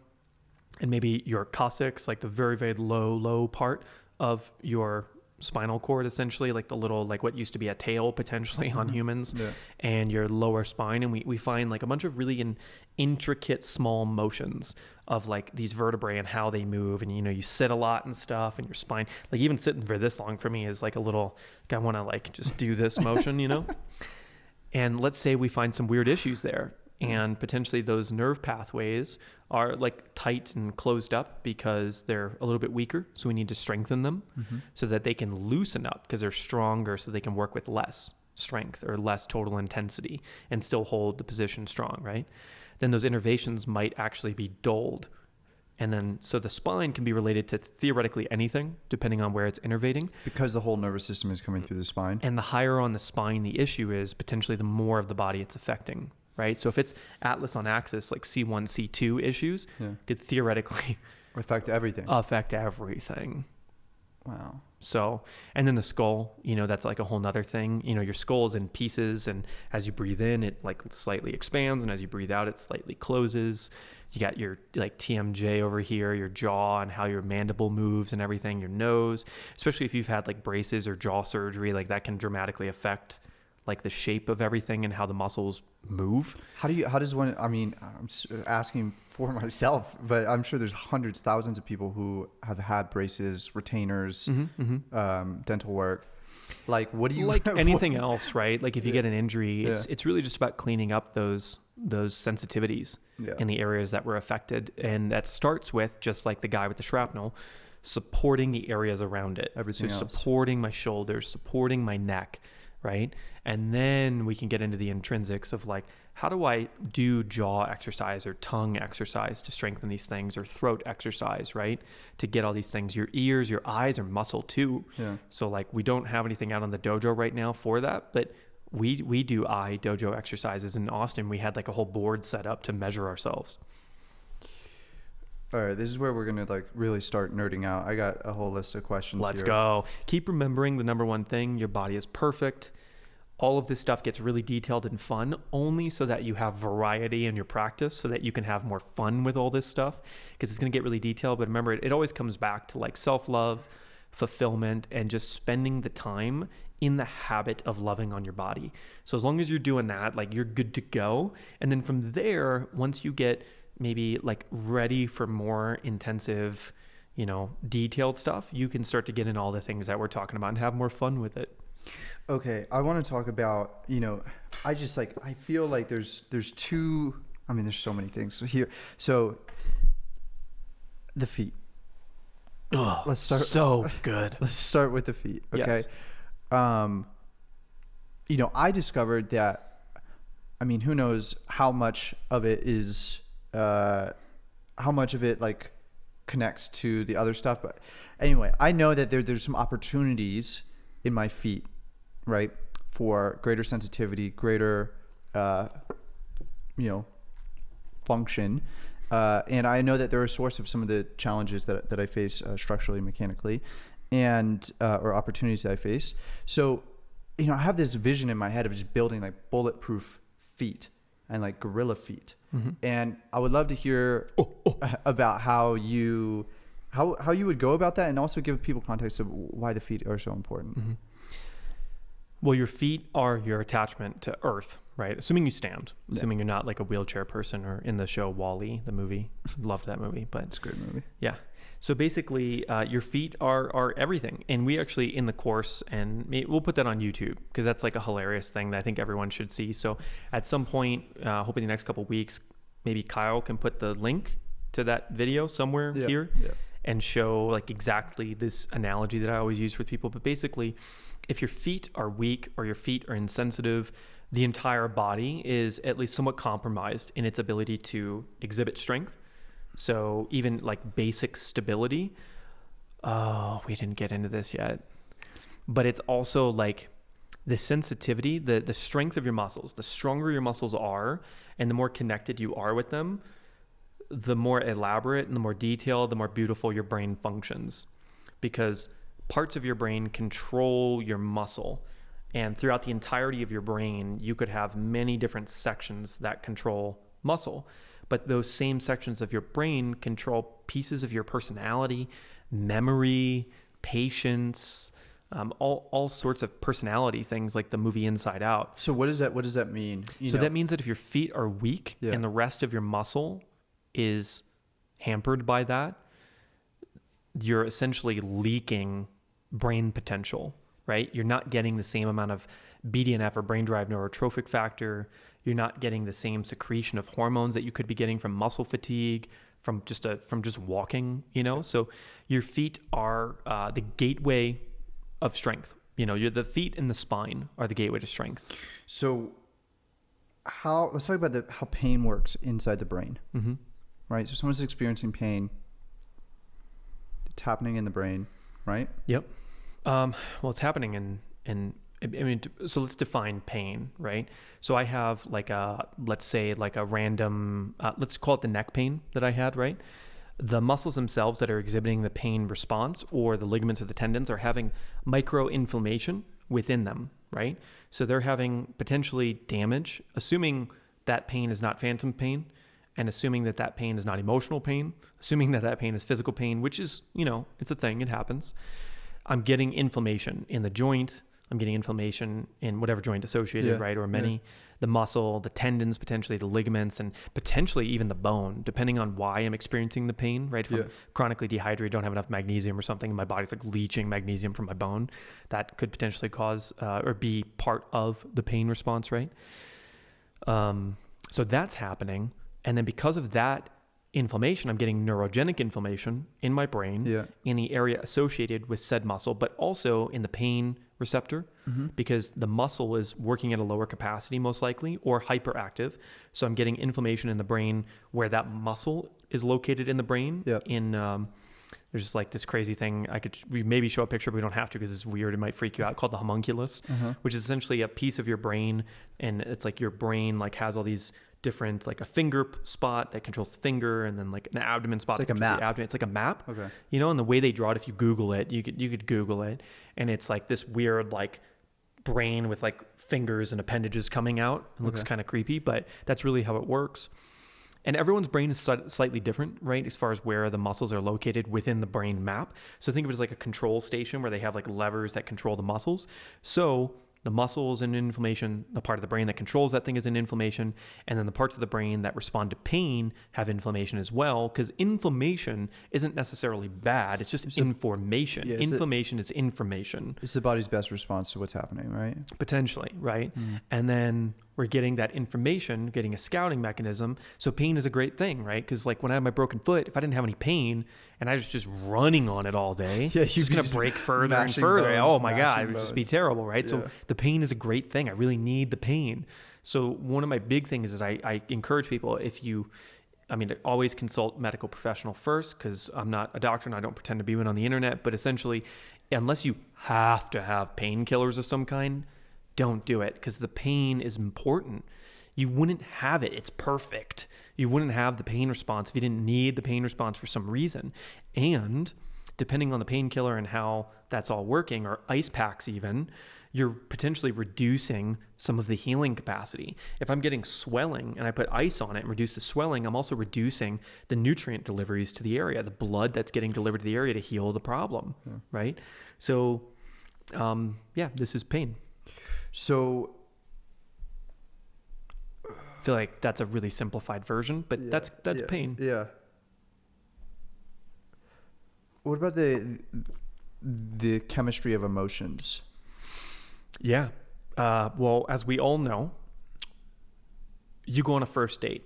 B: and maybe your coccyx, like the very, very low part of your spinal cord, essentially, like the little, like what used to be a tail potentially on humans, and your lower spine. And we find like a bunch of really intricate small motions of like these vertebrae and how they move. And, you know, you sit a lot and stuff and your spine, like even sitting for this long for me is like a little, like I want to like just do this motion, you know? And let's say we find some weird issues there and potentially those nerve pathways are like tight and closed up because they're a little bit weaker. So we need to strengthen them so that they can loosen up because they're stronger so they can work with less strength or less total intensity and still hold the position strong, right? Then those innervations might actually be dulled. And then, so the spine can be related to theoretically anything, depending on where it's innervating.
A: Because the whole nervous system is coming through the spine.
B: And the higher on the spine the issue is, potentially the more of the body it's affecting, right? So if it's atlas on axis, like C1, C2 issues, could theoretically
A: affect everything.
B: Affect everything.
A: Wow.
B: So, and then the skull, that's like a whole nother thing. Your skull is in pieces, and as you breathe in, it like slightly expands, and as you breathe out, it slightly closes. You got your like TMJ over here, your jaw, and how your mandible moves and everything, your nose, especially if you've had like braces or jaw surgery, like that can dramatically affect like the shape of everything and how the muscles move.
A: How does one, I mean, I'm asking for myself, but I'm sure there's hundreds, thousands of people who have had braces, retainers, dental work. Like, what do you
B: like anything else, right? Like if you get an injury,
A: Yeah.
B: it's really just about cleaning up those sensitivities in the areas that were affected. And that starts with, just like the guy with the shrapnel, supporting the areas around it.
A: Everything else.
B: Supporting my shoulders, supporting my neck, right? And then we can get into the intrinsics of like, how do I do jaw exercise or tongue exercise to strengthen these things, or throat exercise, right? To get all these things. Your ears, your eyes are muscle too.
A: Yeah.
B: So like we don't have anything out on the dojo right now for that, but we do eye dojo exercises in Austin. We had like a whole board set up to measure ourselves.
A: All right, this is where we're going to like really start nerding out. I got a whole list of questions
B: Let's
A: here.
B: go. Keep remembering the number one thing, your body is perfect. All of this stuff gets really detailed and fun only so that you have variety in your practice, so that you can have more fun with all this stuff, because it's going to get really detailed. But remember, it always comes back to like self-love, fulfillment, and just spending the time in the habit of loving on your body. So as long as you're doing that, like you're good to go. And then from there, once you get maybe like ready for more intensive, detailed stuff, you can start to get in all the things that we're talking about and have more fun with it.
A: Okay, I want to talk about, I just like, I feel like there's two, I mean, there's so many things so the feet.
B: Oh,
A: Let's start.
B: So good.
A: Let's start with the feet. Okay.
B: Yes.
A: I discovered that, I mean, who knows how much of it is, how much of it like connects to the other stuff. But anyway, I know that there's some opportunities in my feet, right, for greater sensitivity, greater, function. And I know that they're a source of some of the challenges that I face structurally, mechanically, and or opportunities that I face. So, I have this vision in my head of just building like bulletproof feet and like gorilla feet. Mm-hmm. And I would love to hear about how you would go about that, and also give people context of why the feet are so important.
B: Mm-hmm. Well, your feet are your attachment to earth, right? Assuming you stand, assuming you're not like a wheelchair person, or in the show WALL-E, the movie. Loved that movie, but
A: it's a great movie.
B: Yeah. So basically, your feet are everything. And we actually, in the course, and we'll put that on YouTube, because that's like a hilarious thing that I think everyone should see. So at some point, hoping the next couple of weeks, maybe Kyle can put the link to that video somewhere here and show like exactly this analogy that I always use with people. But basically, if your feet are weak or your feet are insensitive, the entire body is at least somewhat compromised in its ability to exhibit strength. So even like basic stability. Oh, we didn't get into this yet. But it's also like the sensitivity, the strength of your muscles. The stronger your muscles are, and the more connected you are with them, the more elaborate and the more detailed, the more beautiful your brain functions. Because parts of your brain control your muscle. And throughout the entirety of your brain, you could have many different sections that control muscle. But those same sections of your brain control pieces of your personality, memory, patience, all sorts of personality things, like the movie Inside Out.
A: So what does that mean?
B: That means that if your feet are weak and the rest of your muscle is hampered by that, you're essentially leaking brain potential, right? You're not getting the same amount of BDNF, or brain-derived neurotrophic factor. You're not getting the same secretion of hormones that you could be getting from muscle fatigue, from just walking, So your feet are the gateway of strength. The feet and the spine are the gateway to strength.
A: So let's talk about how pain works inside the brain.
B: Mm-hmm.
A: Right? So someone's experiencing pain. It's happening in the brain, right?
B: Yep. Well, it's happening so let's define pain, right? So I have let's say a random, let's call it the neck pain that I had, right? the muscles themselves that are exhibiting the pain response, or the ligaments or the tendons, are having micro-inflammation within them, right? So they're having potentially damage, assuming that pain is not phantom pain, and assuming that that pain is not emotional pain, assuming that that pain is physical pain, which is, it's a thing, it happens. I'm getting inflammation in the joint. I'm getting inflammation in whatever joint associated, right? Or many, the muscle, the tendons, potentially the ligaments, and potentially even the bone, depending on why I'm experiencing the pain, right? If I'm chronically dehydrated, don't have enough magnesium or something, and my body's like leaching magnesium from my bone, that could potentially cause or be part of the pain response, right? So that's happening. And then because of that inflammation, I'm getting neurogenic inflammation in my brain in the area associated with said muscle, but also in the pain receptor, because the muscle is working at a lower capacity most likely, or hyperactive. So I'm getting inflammation in the brain where that muscle is located in the brain. There's just like this crazy thing. We maybe show a picture, but we don't have to because it's weird. It might freak you out, called the homunculus, which is essentially a piece of your brain. And it's like your brain like has all these different, like a finger spot that controls the finger, and then like an abdomen spot.
A: It's like a map.
B: The abdomen. It's like a map.
A: Okay.
B: And the way they draw it, if you Google it, you could Google it, and it's like this weird like brain with like fingers and appendages coming out. It looks kind of creepy, but that's really how it works. And everyone's brain is slightly different, right? As far as where the muscles are located within the brain map. So think of it as like a control station where they have like levers that control the muscles. So the muscle is in inflammation, the part of the brain that controls that thing is in inflammation, and then the parts of the brain that respond to pain have inflammation as well, because inflammation isn't necessarily bad, it's just information. Inflammation is information.
A: It's the body's best response to what's happening, right?
B: Potentially, right? And then we're getting that information, getting a scouting mechanism. So pain is a great thing, right? Because like when I had my broken foot, if I didn't have any pain and I was just running on it all day, it's just going to break further and further. Oh my God, it would just be terrible, right? So the pain is a great thing. I really need the pain. So one of my big things is I encourage people, always consult medical professional first, because I'm not a doctor and I don't pretend to be one on the internet, but essentially, unless you have to have painkillers of some kind, don't do it, because the pain is important. You wouldn't have it. It's perfect. You wouldn't have the pain response if you didn't need the pain response for some reason. And depending on the painkiller and how that's all working, or ice packs even, you're potentially reducing some of the healing capacity. If I'm getting swelling and I put ice on it and reduce the swelling, I'm also reducing the nutrient deliveries to the area, the blood that's getting delivered to the area to heal the problem, right? So, this is pain.
A: So
B: I feel like that's a really simplified version, but that's pain.
A: Yeah. What about the chemistry of emotions?
B: Yeah. Well, as we all know, you go on a first date,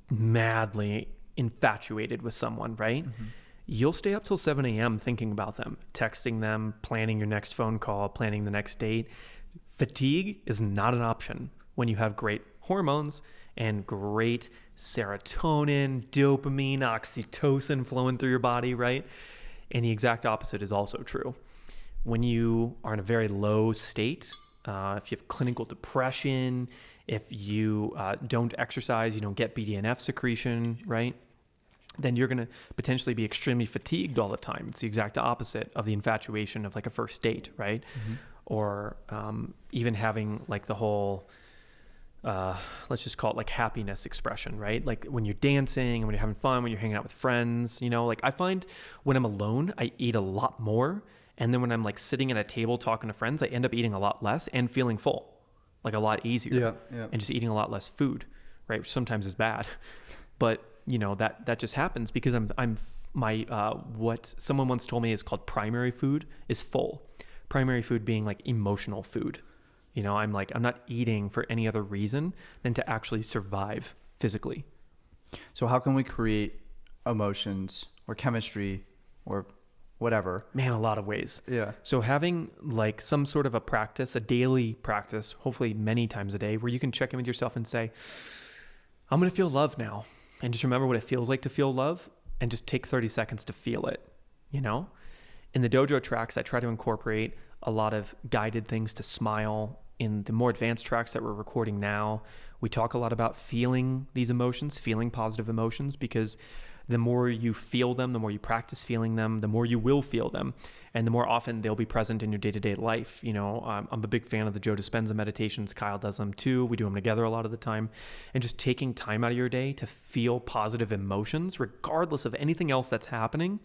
B: madly infatuated with someone, right? You'll stay up till 7 a.m. thinking about them, texting them, planning your next phone call, planning the next date. Fatigue is not an option when you have great hormones and great serotonin, dopamine, oxytocin flowing through your body, right? And the exact opposite is also true. When you are in a very low state, if you have clinical depression, if you don't exercise, you don't get BDNF secretion, right? Then you're going to potentially be extremely fatigued all the time. It's the exact opposite of the infatuation of like a first date, right? Or even having like the whole, let's just call it like happiness expression, right? Like when you're dancing and when you're having fun, when you're hanging out with friends, like I find when I'm alone, I eat a lot more. And then when I'm like sitting at a table talking to friends, I end up eating a lot less and feeling full, like a lot easier. And just eating a lot less food, right? Which sometimes is bad, but that just happens because what someone once told me is called primary food is full. Primary food being like emotional food. I'm not eating for any other reason than to actually survive physically.
A: So how can we create emotions or chemistry or whatever?
B: Man, a lot of ways.
A: Yeah.
B: So having like some sort of a practice, a daily practice, hopefully many times a day, where you can check in with yourself and say, I'm going to feel love now. And just remember what it feels like to feel love and just take 30 seconds to feel it, In the dojo tracks, I try to incorporate a lot of guided things to smile in the more advanced tracks that we're recording now, we talk a lot about feeling these emotions, feeling positive emotions, because the more you feel them, the more you practice feeling them, the more you will feel them, and the more often they'll be present in your day-to-day life. You know, I'm a big fan of the Joe Dispenza meditations. Kyle does them too. We do them together a lot of the time. And just taking time out of your day to feel positive emotions, regardless of anything else that's happening,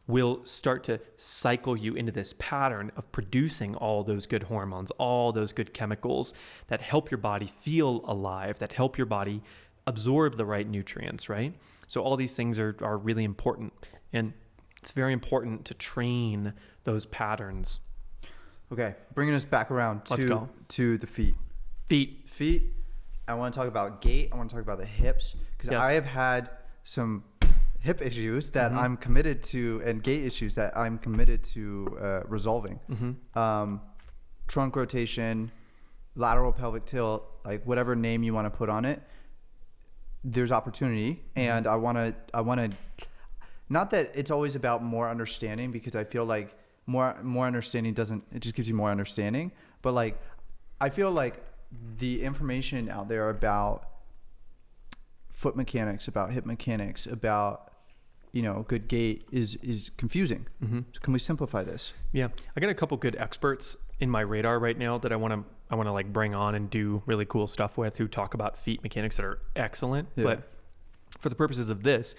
B: will start to cycle you into this pattern of producing all those good hormones, all those good chemicals that help your body feel alive, that help your body absorb the right nutrients, right? So all these things are really important, and it's very important to train those patterns.
A: Okay, bringing us back around
B: Let's go.
A: to the feet. Feet. I want to talk about gait. I want to talk about the hips, because
B: Yes.
A: I have had some hip issues that I'm committed to, and gait issues that I'm committed to resolving. Trunk rotation, lateral pelvic tilt, like whatever name you want to put on it. There's opportunity, and I want to, not that it's always about more understanding, because I feel like more understanding it just gives you more understanding. But like, I feel like the information out there about foot mechanics, about hip mechanics, about, you know, good gait is confusing. So can we simplify this?
B: Yeah, I got a couple good experts in my radar right now that I want to like bring on and do really cool stuff with, who talk about feet mechanics that are excellent.
A: Yeah.
B: But for the purposes of this,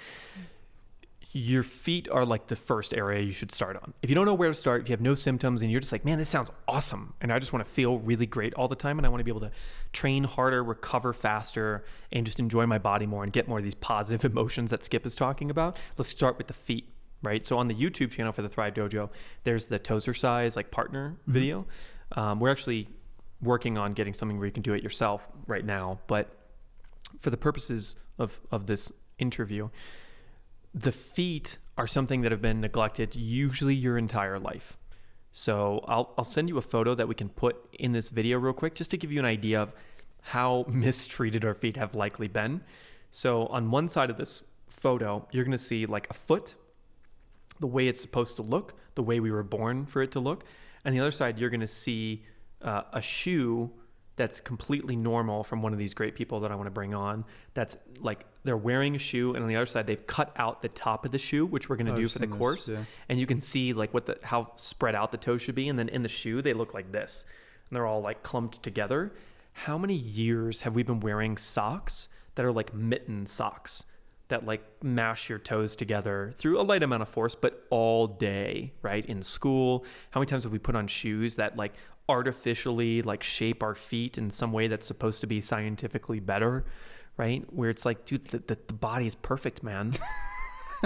B: your feet are like the first area you should start on. If you don't know where to start, if you have no symptoms and you're just like, man, this sounds awesome, and I just want to feel really great all the time, and I want to be able to train harder, recover faster, and just enjoy my body more and get more of these positive emotions that Skip is talking about, let's start with the feet, right? So on the YouTube channel for the Thrive Dojo, there's the Toesercise like partner video. We're actually working on getting something where you can do it yourself right now, but for the purposes of this interview, the feet are something that have been neglected usually your entire life. So I'll send you a photo that we can put in this video real quick, just to give you an idea of how mistreated our feet have likely been. So on one side of this photo, you're going to see like a foot, the way it's supposed to look, the way we were born for it to look. And the other side, you're going to see a shoe that's completely normal from one of these great people that I want to bring on. That's like, they're wearing a shoe, and on the other side, they've cut out the top of the shoe, which we're going to do for the course. Yeah. And you can see like how spread out the toes should be. And then in the shoe, they look like this, and they're all like clumped together. How many years have we been wearing socks that are like mitten socks that like mash your toes together through a light amount of force, but all day, right? In school, how many times have we put on shoes that like artificially like shape our feet in some way that's supposed to be scientifically better, right? Where it's like, dude, the body is perfect, man.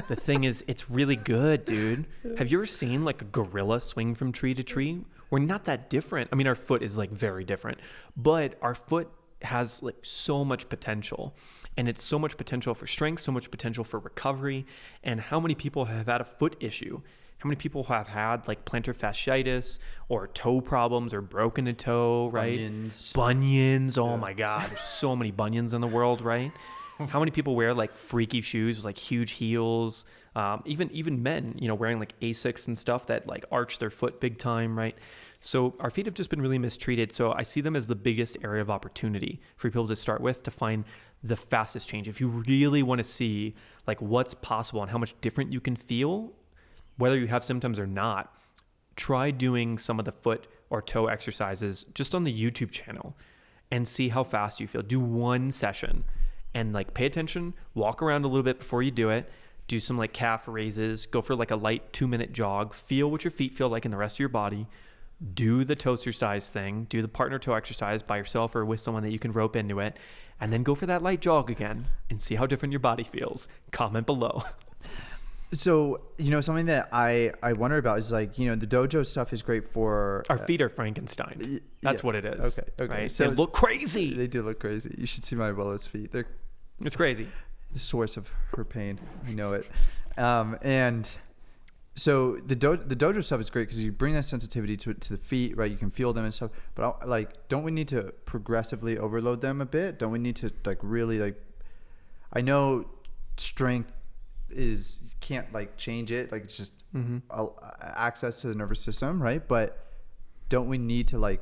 B: The thing is, it's really good, dude. Have you ever seen like a gorilla swing from tree to tree? We're not that different. I mean, our foot is like very different, but our foot has like so much potential, and it's so much potential for strength, so much potential for recovery. And how many people have had a foot issue? How many people have had like plantar fasciitis or toe problems or broken a toe, right? Bunions. Oh my God. There's so many bunions in the world, right? How many people wear like freaky shoes with like huge heels? Even men, you know, wearing like Asics and stuff that like arch their foot big time, right? So our feet have just been really mistreated. So I see them as the biggest area of opportunity for people to start with, to find the fastest change. If you really want to see like what's possible and how much different you can feel, whether you have symptoms or not, try doing some of the foot or toe exercises just on the YouTube channel and see how fast you feel. Do one session and like pay attention, walk around a little bit before you do it, do some like calf raises, go for like a light 2-minute jog, feel what your feet feel like in the rest of your body, do the Toesercise thing, do the partner toe exercise by yourself or with someone that you can rope into it, and then go for that light jog again and see how different your body feels. Comment below.
A: So, you know, something that I wonder about is like, you know, the dojo stuff is great for...
B: Our feet are Frankenstein. That's what it is.
A: Okay.
B: Right?
A: So
B: they look crazy.
A: They do look crazy. You should see my Willow's feet.
B: It's crazy.
A: The source of her pain. I know it. And so the dojo stuff is great because you bring that sensitivity to the feet, right? You can feel them and stuff. But like, don't we need to progressively overload them a bit? Don't we need to like really like... I know strength can't like change it, like it's just access to the nervous system, right? But don't we need to like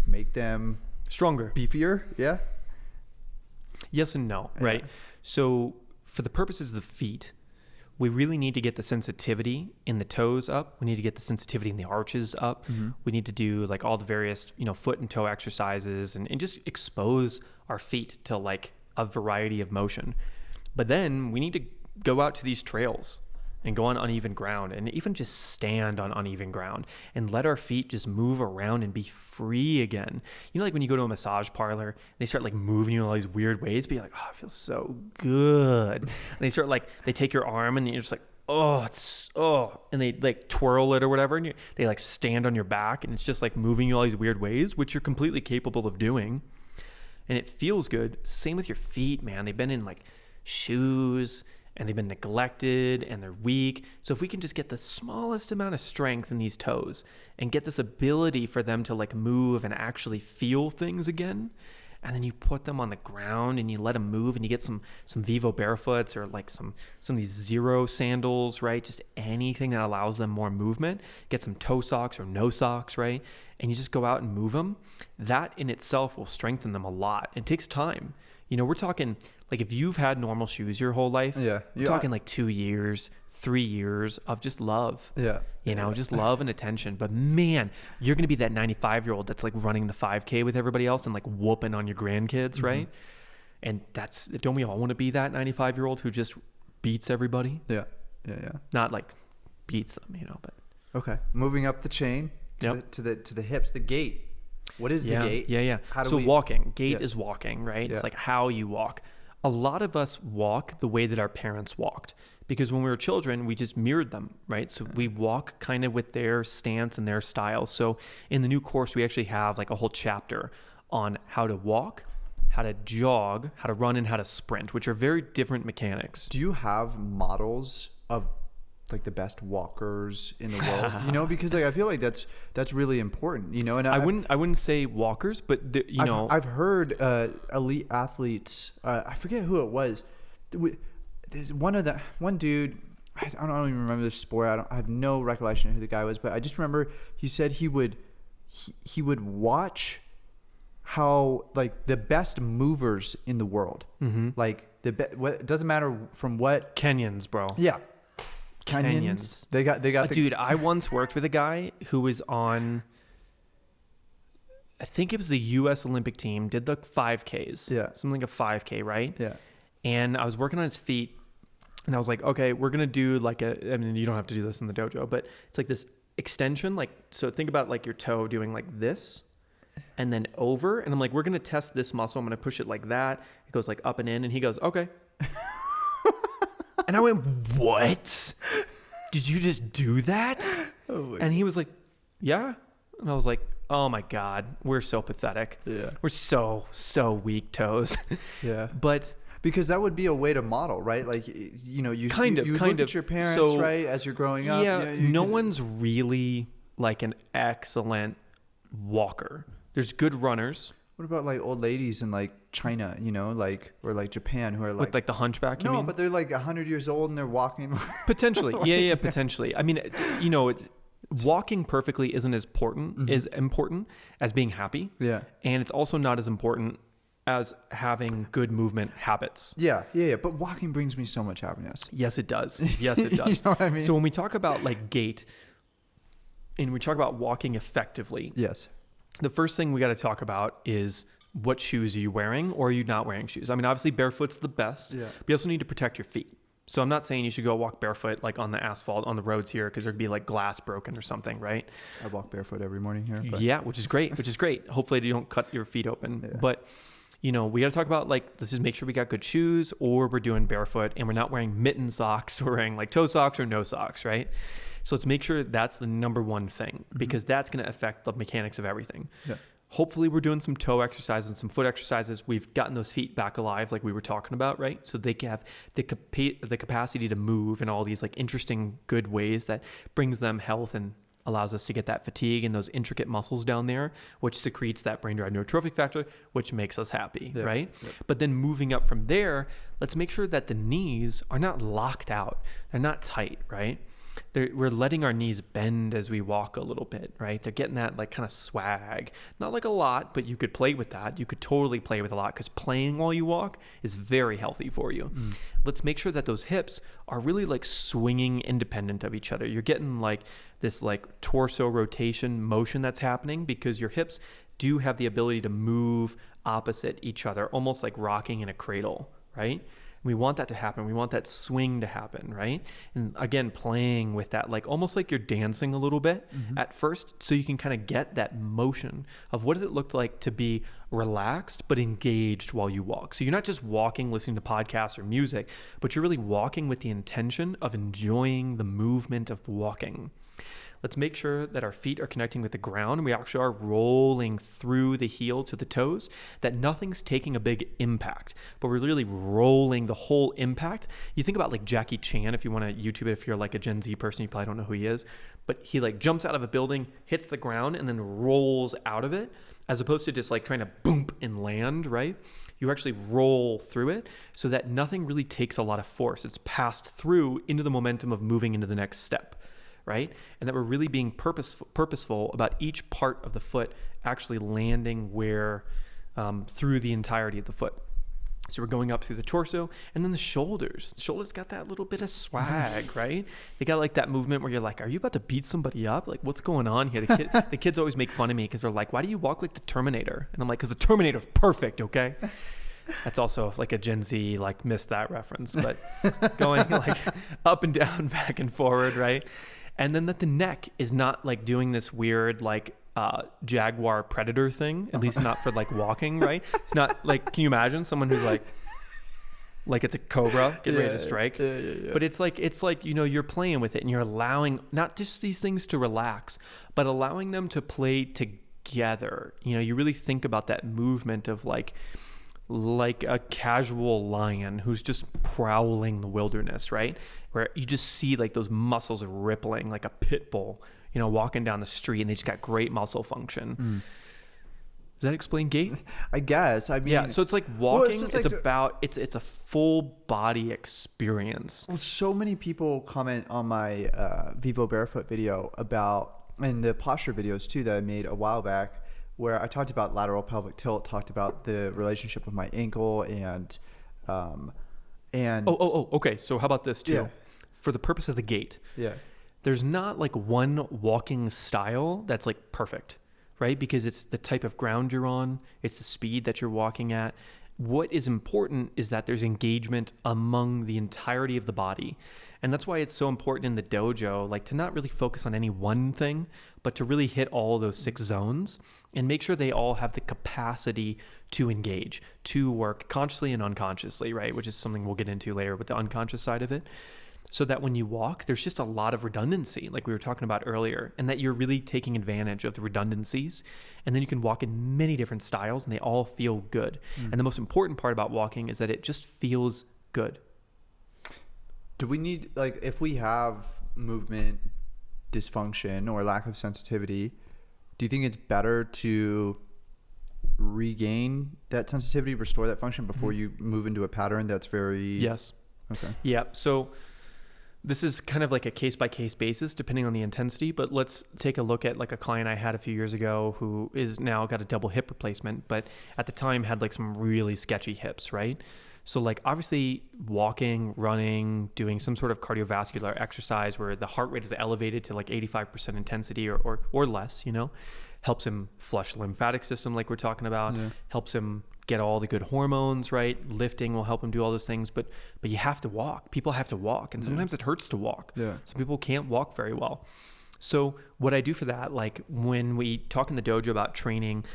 A: make them
B: Stronger.
A: beefier? Yeah.
B: Yes and no, right? So for the purposes of feet, we really need to get the sensitivity in the toes up. We need to get the sensitivity in the arches up. We need to do like all the various, foot and toe exercises and just expose our feet to like a variety of motion. But then we need to go out to these trails and go on uneven ground and even just stand on uneven ground and let our feet just move around and be free again. Like when you go to a massage parlor, they start like moving you in all these weird ways, but you're like, oh, it feels so good. And they start like, they take your arm and you're just like, and they like twirl it or whatever. And they like stand on your back and it's just like moving you all these weird ways, which you're completely capable of doing. And it feels good. Same with your feet, man. They've been in like shoes and they've been neglected and they're weak. So if we can just get the smallest amount of strength in these toes and get this ability for them to like move and actually feel things again, and then you put them on the ground and you let them move and you get some Vivo barefoots or like some of these Zero sandals, right? Just anything that allows them more movement. Get some toe socks or no socks, right? And you just go out and move them. That in itself will strengthen them a lot. It takes time. We're talking like if you've had normal shoes your whole life, you're talking like 2 years, 3 years of just love. Just love and attention. But man, you're going to be that 95-year-old that's like running the 5K with everybody else and like whooping on your grandkids, right? And don't we all want to be that 95-year-old who just beats everybody?
A: Yeah.
B: Not like beats them, but.
A: Okay. Moving up the chain to the hips, the gait. What is the gait?
B: Yeah. Walking. Gait is walking, right? It's like how you walk. A lot of us walk the way that our parents walked because when we were children, we just mirrored them, right? So we walk kind of with their stance and their style. So in the new course, we actually have like a whole chapter on how to walk, how to jog, how to run, and how to sprint, which are very different mechanics.
A: Do you have models of like the best walkers in the world? Because like I feel like that's really important. And
B: I wouldn't say walkers, but
A: I've heard elite athletes. I forget who it was. There's one dude. I don't even remember the sport. I have no recollection of who the guy was, but I just remember he said he would watch how like the best movers in the world, like it doesn't matter from what
B: Kenyans, bro.
A: Yeah. Kenyans. They got
B: dude, I once worked with a guy who was on, I think it was the U.S. Olympic team, did the 5Ks. Yeah. Something like a 5K, right? Yeah. And I was working on his feet and I was like, okay, we're going to do like I mean, you don't have to do this in the dojo, but it's like this extension. Like, so think about like your toe doing like this and then over. And I'm like, we're going to test this muscle. I'm going to push it like that. It goes like up and in. And he goes, okay. And I went, what? Did you just do that? And he was like, yeah. And I was like, oh my God, we're so pathetic. Yeah. We're so weak toes. Yeah. But
A: because that would be a way to model, right? Like, you look at your parents, right, as you're growing up.
B: Yeah. No one's really like an excellent walker. There's good runners.
A: What about like old ladies in like China, or like Japan who are like...
B: With like the hunchback, you mean?
A: No, but they're like 100 years old and they're walking...
B: Potentially. Yeah, potentially. I mean, walking perfectly isn't as important as being happy. Yeah. And it's also not as important as having good movement habits.
A: Yeah. But walking brings me so much happiness.
B: Yes, it does. You know
A: what I mean?
B: So when we talk about like gait and we talk about walking effectively...
A: Yes.
B: The first thing we got to talk about is what shoes are you wearing or are you not wearing shoes? I mean, obviously barefoot's the best, but you also need to protect your feet. So I'm not saying you should go walk barefoot like on the asphalt on the roads here because there'd be like glass broken or something, right?
A: I walk barefoot every morning here.
B: But. Yeah, which is great. Hopefully you don't cut your feet open. Yeah. But, we got to talk about like, let's just make sure we got good shoes or we're doing barefoot and we're not wearing mitten socks. We're wearing like toe socks or no socks, right? So let's make sure that's the number one thing because that's going to affect the mechanics of everything. Yeah. Hopefully we're doing some toe exercises and some foot exercises. We've gotten those feet back alive like we were talking about, right? So they can have the capacity to move in all these like interesting good ways that brings them health and allows us to get that fatigue and those intricate muscles down there, which secretes that brain-derived neurotrophic factor, which makes us happy, right? Yep. But then moving up from there, let's make sure that the knees are not locked out. They're not tight, right? we're letting our knees bend as we walk a little bit, right? They're getting that like kind of swag, not like a lot, but you could play with that. You could totally play with a lot, because playing while you walk is very healthy for you. Let's make sure that those hips are really like swinging independent of each other. You're getting like this like torso rotation motion that's happening, because your hips do have the ability to move opposite each other, almost like rocking in a cradle, right? We want that to happen. We want that swing to happen, right? And again, playing with that, like almost like you're dancing a little bit at first, so you can kind of get that motion of what does it look like to be relaxed but engaged while you walk. So you're not just walking, listening to podcasts or music, but you're really walking with the intention of enjoying the movement of walking. Let's make sure that our feet are connecting with the ground. We actually are rolling through the heel to the toes, that nothing's taking a big impact, but we're really rolling the whole impact. You think about like Jackie Chan, if you want to YouTube it, if you're like a Gen Z person, you probably don't know who he is, but he like jumps out of a building, hits the ground, and then rolls out of it, as opposed to just like trying to boom and land, right? You actually roll through it so that nothing really takes a lot of force. It's passed through into the momentum of moving into the next step. Right? And that we're really being purposeful about each part of the foot actually landing where through the entirety of the foot. So we're going up through the torso, and then the shoulders. The shoulders got that little bit of swag, right? They got like that movement where you're like, are you about to beat somebody up? Like, what's going on here? The kids always make fun of me because they're like, why do you walk like the Terminator? And I'm like, because the Terminator's perfect, okay? That's also like a Gen Z, like missed that reference, but going like up and down, back and forward, right? And then that the neck is not like doing this weird like jaguar predator thing, at least not for like walking, right? It's not like, can you imagine someone who's like it's a cobra getting ready to strike? Yeah. But it's like, you know, you're playing with it and you're allowing not just these things to relax, but allowing them to play together. You know, you really think about that movement of like a casual lion who's just prowling the wilderness, right? Where you just see like those muscles rippling like a pit bull, you know, walking down the street, and they just got great muscle function. Does that explain gait?
A: I guess. I mean,
B: yeah. So it's like walking it's a full body experience.
A: Well, so many people comment on my Vivo Barefoot video and the posture videos too that I made a while back, where I talked about lateral pelvic tilt, talked about the relationship with my ankle and
B: okay. So how about this too?
A: Yeah.
B: For the purpose of the gait.
A: Yeah.
B: There's not like one walking style that's like perfect, right? Because it's the type of ground you're on, it's the speed that you're walking at. What is important is that there's engagement among the entirety of the body. And that's why it's so important in the dojo, like to not really focus on any one thing, but to really hit all of those 6 zones and make sure they all have the capacity to engage, to work consciously and unconsciously, right? Which is something we'll get into later with the unconscious side of it. So that when you walk, there's just a lot of redundancy, like we were talking about earlier, and that you're really taking advantage of the redundancies. And then you can walk in many different styles and they all feel good. And the most important part about walking is that it just feels good.
A: Do we need, like, if we have movement dysfunction or lack of sensitivity, do you think it's better to regain that sensitivity, restore that function before you move into a pattern that's very...
B: Yes.
A: Okay.
B: Yeah. So this is kind of like a case-by-case basis depending on the intensity, but let's take a look at like a client I had a few years ago who is now got a double hip replacement, but at the time had like some really sketchy hips, right? So like obviously walking, running, doing some sort of cardiovascular exercise where the heart rate is elevated to like 85% intensity or less, you know, helps him flush the lymphatic system like we're talking about, helps him get all the good hormones, right? Lifting will help him do all those things, but you have to walk. People have to walk, and sometimes it hurts to walk. Yeah. Some people can't walk very well. So what I do for that, like when we talk in the dojo about training,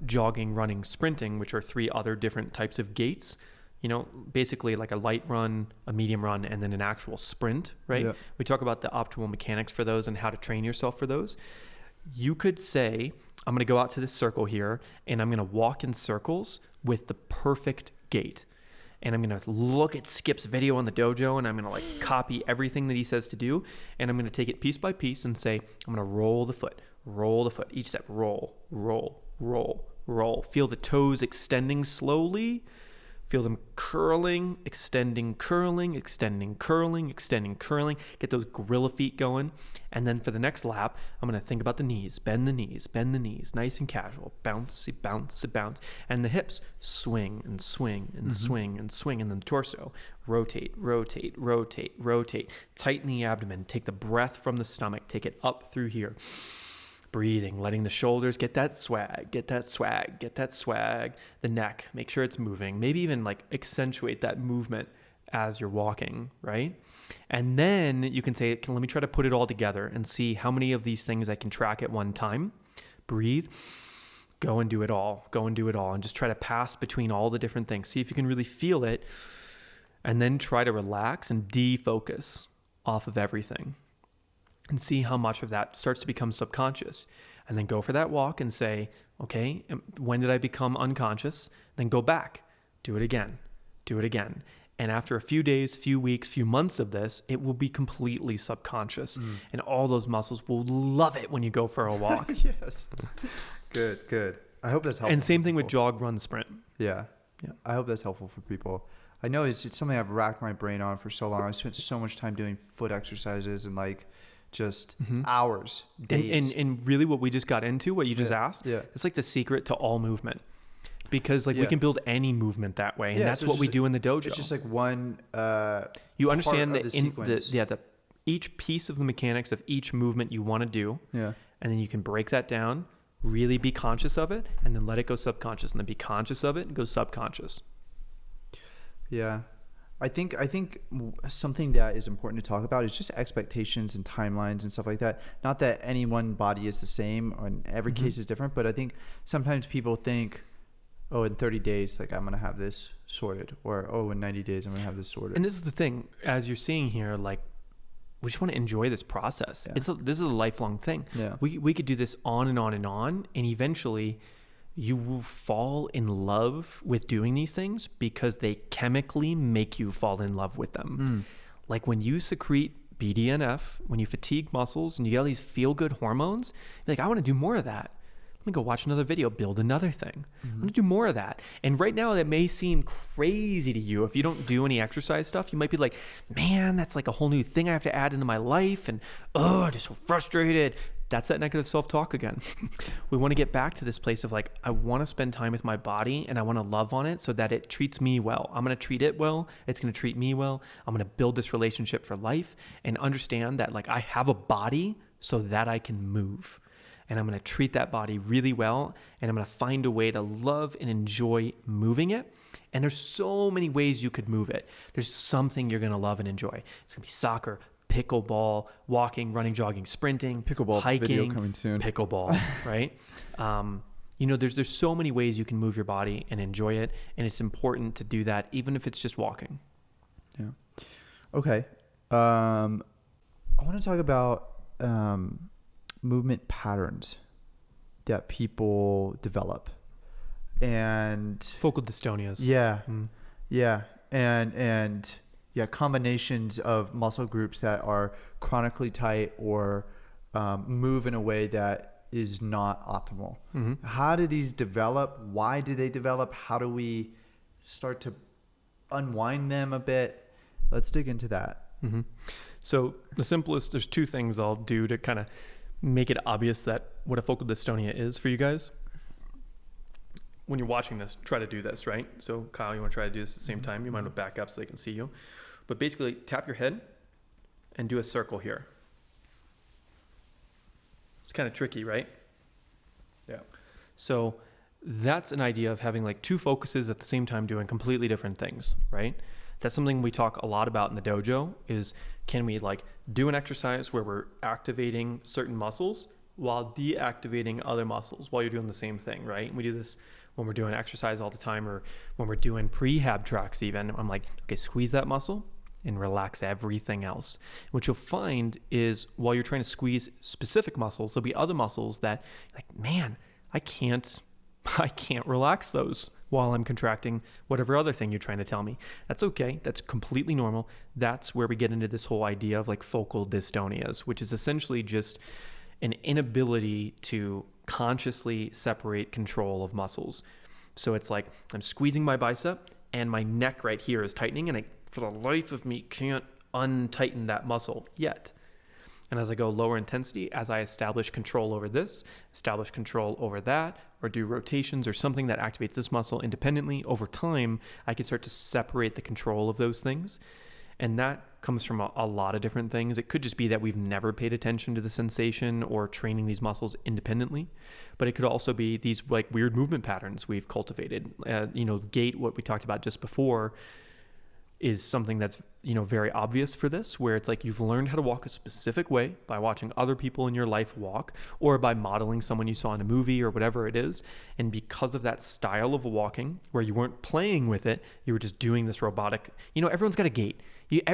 B: jogging, running, sprinting, which are 3 other different types of gaits, you know, basically like a light run, a medium run, and then an actual sprint, right? Yeah. We talk about the optimal mechanics for those and how to train yourself for those. You could say, I'm going to go out to this circle here and I'm going to walk in circles with the perfect gait. And I'm going to look at Skip's video on the dojo and I'm going to like copy everything that he says to do. And I'm going to take it piece by piece and say, I'm going to roll the foot, each step, roll, roll, roll, roll. Feel the toes extending slowly. Feel them curling, extending, curling, extending, curling, extending, curling. Get those gorilla feet going. And then for the next lap, I'm going to think about the knees. Bend the knees, bend the knees. Nice and casual. Bouncy, bouncy, bounce. And the hips, swing and swing and swing and swing. And then the torso, rotate, rotate, rotate, rotate. Tighten the abdomen. Take the breath from the stomach. Take it up through here. Breathing, letting the shoulders get that swag, get that swag, get that swag. The neck, make sure it's moving. Maybe even like accentuate that movement as you're walking, right? And then you can say, let me try to put it all together and see how many of these things I can track at one time. Breathe, go and do it all, go and do it all. And just try to pass between all the different things. See if you can really feel it. And then try to relax and defocus off of everything. And see how much of that starts to become subconscious. And then go for that walk and say, okay, when did I become unconscious? Then go back, do it again, do it again. And after a few days, few weeks, few months of this, it will be completely subconscious. And all those muscles will love it when you go for a walk.
A: Yes. Good, good. I hope that's helpful.
B: And same thing with jog, run, sprint.
A: Yeah. I hope that's helpful for people. I know it's something I've racked my brain on for so long. I spent so much time doing foot exercises and like just hours, days.
B: And really what we just got into, what you just asked, it's like the secret to all movement. Because like we can build any movement that way. And that's what we do in the dojo.
A: It's just like one
B: you understand
A: that
B: the each piece of the mechanics of each movement you want to do. Yeah. And then you can break that down, really be conscious of it, and then let it go subconscious, and then be conscious of it and go subconscious.
A: Yeah. I think something that is important to talk about is just expectations and timelines and stuff like that. Not that any one body is the same and every case is different, but I think sometimes people think, oh, in 30 days, like I'm going to have this sorted, or, oh, in 90 days, I'm going to have this sorted.
B: And this is the thing, as you're seeing here, like we just want to enjoy this process. Yeah. This is a lifelong thing. Yeah. We could do this on and on and on, and eventually you will fall in love with doing these things because they chemically make you fall in love with them. Like when you secrete BDNF, when you fatigue muscles and you get all these feel-good hormones, you're like, I want to do more of that. Let me go watch another video, build another thing. I'm going to do more of that. And right now that may seem crazy to you. If you don't do any exercise stuff, you might be like, man, that's like a whole new thing I have to add into my life. And I'm just so frustrated. That's that negative self-talk again. We want to get back to this place of like, I want to spend time with my body and I want to love on it so that it treats me well. I'm going to treat it well. It's going to treat me well. I'm going to build this relationship for life and understand that like I have a body so that I can move. And I'm going to treat that body really well. And I'm going to find a way to love and enjoy moving it. And there's so many ways you could move it. There's something you're going to love and enjoy. It's going to be soccer, pickleball, walking, running, jogging, sprinting,
A: pickleball
B: hiking,
A: video coming soon.
B: Pickleball, right? There's so many ways you can move your body and enjoy it. And it's important to do that, even if it's just walking.
A: Yeah. Okay. I want to talk about movement patterns that people develop and
B: focal dystonias.
A: And combinations of muscle groups that are chronically tight or move in a way that is not optimal. How do these develop? Why do they develop? How do we start to unwind them a bit? Let's dig into that.
B: So there's two things I'll do to kind of make it obvious that what a focal dystonia is for you guys. When you're watching this, try to do this, right? So Kyle, you want to try to do this at the same time? You might want to back up so they can see you. But basically tap your head and do a circle here. It's kind of tricky, right? Yeah. So that's an idea of having like two focuses at the same time doing completely different things, right? That's something we talk a lot about in the dojo is can we like do an exercise where we're activating certain muscles while deactivating other muscles while you're doing the same thing, right? And we do this when we're doing exercise all the time or when we're doing prehab tracks even. I'm like, okay, squeeze that muscle and relax everything else. What you'll find is while you're trying to squeeze specific muscles, there'll be other muscles that like, man, I can't relax those while I'm contracting whatever other thing you're trying to tell me. That's okay. That's completely normal. That's where we get into this whole idea of like focal dystonias, which is essentially just an inability to consciously separate control of muscles. So it's like I'm squeezing my bicep and my neck right here is tightening, and I, for the life of me, can't untighten that muscle yet. And as I go lower intensity, as I establish control over this, establish control over that, or do rotations or something that activates this muscle independently, over time, I can start to separate the control of those things. And that comes from a lot of different things. It could just be that we've never paid attention to the sensation or training these muscles independently, but it could also be these like weird movement patterns we've cultivated. Gait, what we talked about just before, is something that's, very obvious for this, where it's like you've learned how to walk a specific way by watching other people in your life walk, or by modeling someone you saw in a movie or whatever it is. And because of that style of walking, where you weren't playing with it, you were just doing this robotic, everyone's got a gait.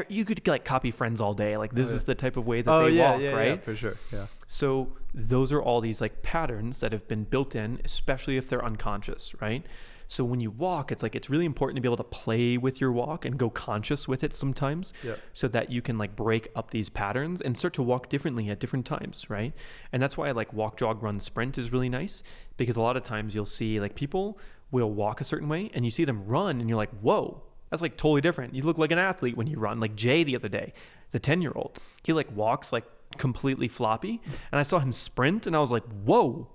B: You could like copy Friends all day. Like this is the type of way that they walk, right?
A: Yeah, for sure. Yeah.
B: So those are all these like patterns that have been built in, especially if they're unconscious, right? So when you walk, it's like, it's really important to be able to play with your walk and go conscious with it sometimes, so that you can like break up these patterns and start to walk differently at different times, right? And that's why like walk, jog, run, sprint is really nice, because a lot of times you'll see like people will walk a certain way and you see them run and you're like, whoa, that's like totally different. You look like an athlete when you run. Like Jay the other day, the 10-year-old, he like walks like completely floppy, and I saw him sprint and I was like, whoa,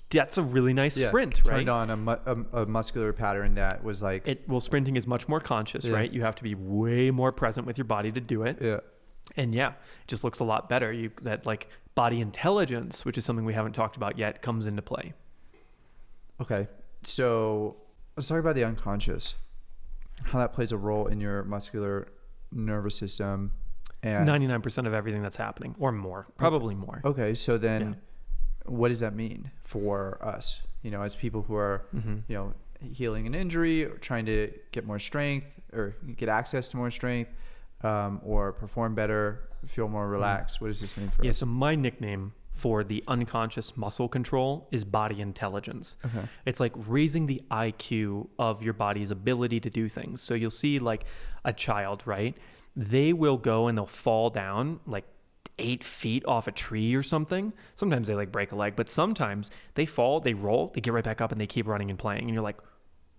B: that's a really nice sprint, right?
A: Turned on a muscular pattern that was like...
B: Sprinting is much more conscious, right? You have to be way more present with your body to do it.
A: Yeah.
B: And it just looks a lot better. That like body intelligence, which is something we haven't talked about yet, comes into play.
A: Okay. So let's talk about the unconscious, how that plays a role in your muscular nervous system. And
B: 99% of everything that's happening, or more, probably more.
A: Okay. So then... what does that mean for us, as people who are, healing an injury or trying to get more strength or get access to more strength, or perform better, feel more relaxed? What does this mean for us?
B: So my nickname for the unconscious muscle control is body intelligence.
A: Okay.
B: It's like raising the IQ of your body's ability to do things. So you'll see like a child, right? They will go and they'll fall down like 8 feet off a tree or something. Sometimes they like break a leg, but sometimes they fall, they roll, they get right back up and they keep running and playing. And you're like,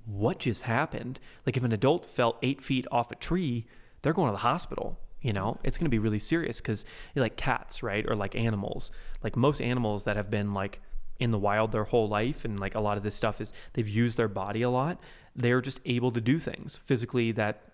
B: what just happened? Like if an adult fell 8 feet off a tree, they're going to the hospital. It's going to be really serious, because like cats, right? Or like animals, like most animals that have been like in the wild their whole life, and like a lot of this stuff is they've used their body a lot. They're just able to do things physically that,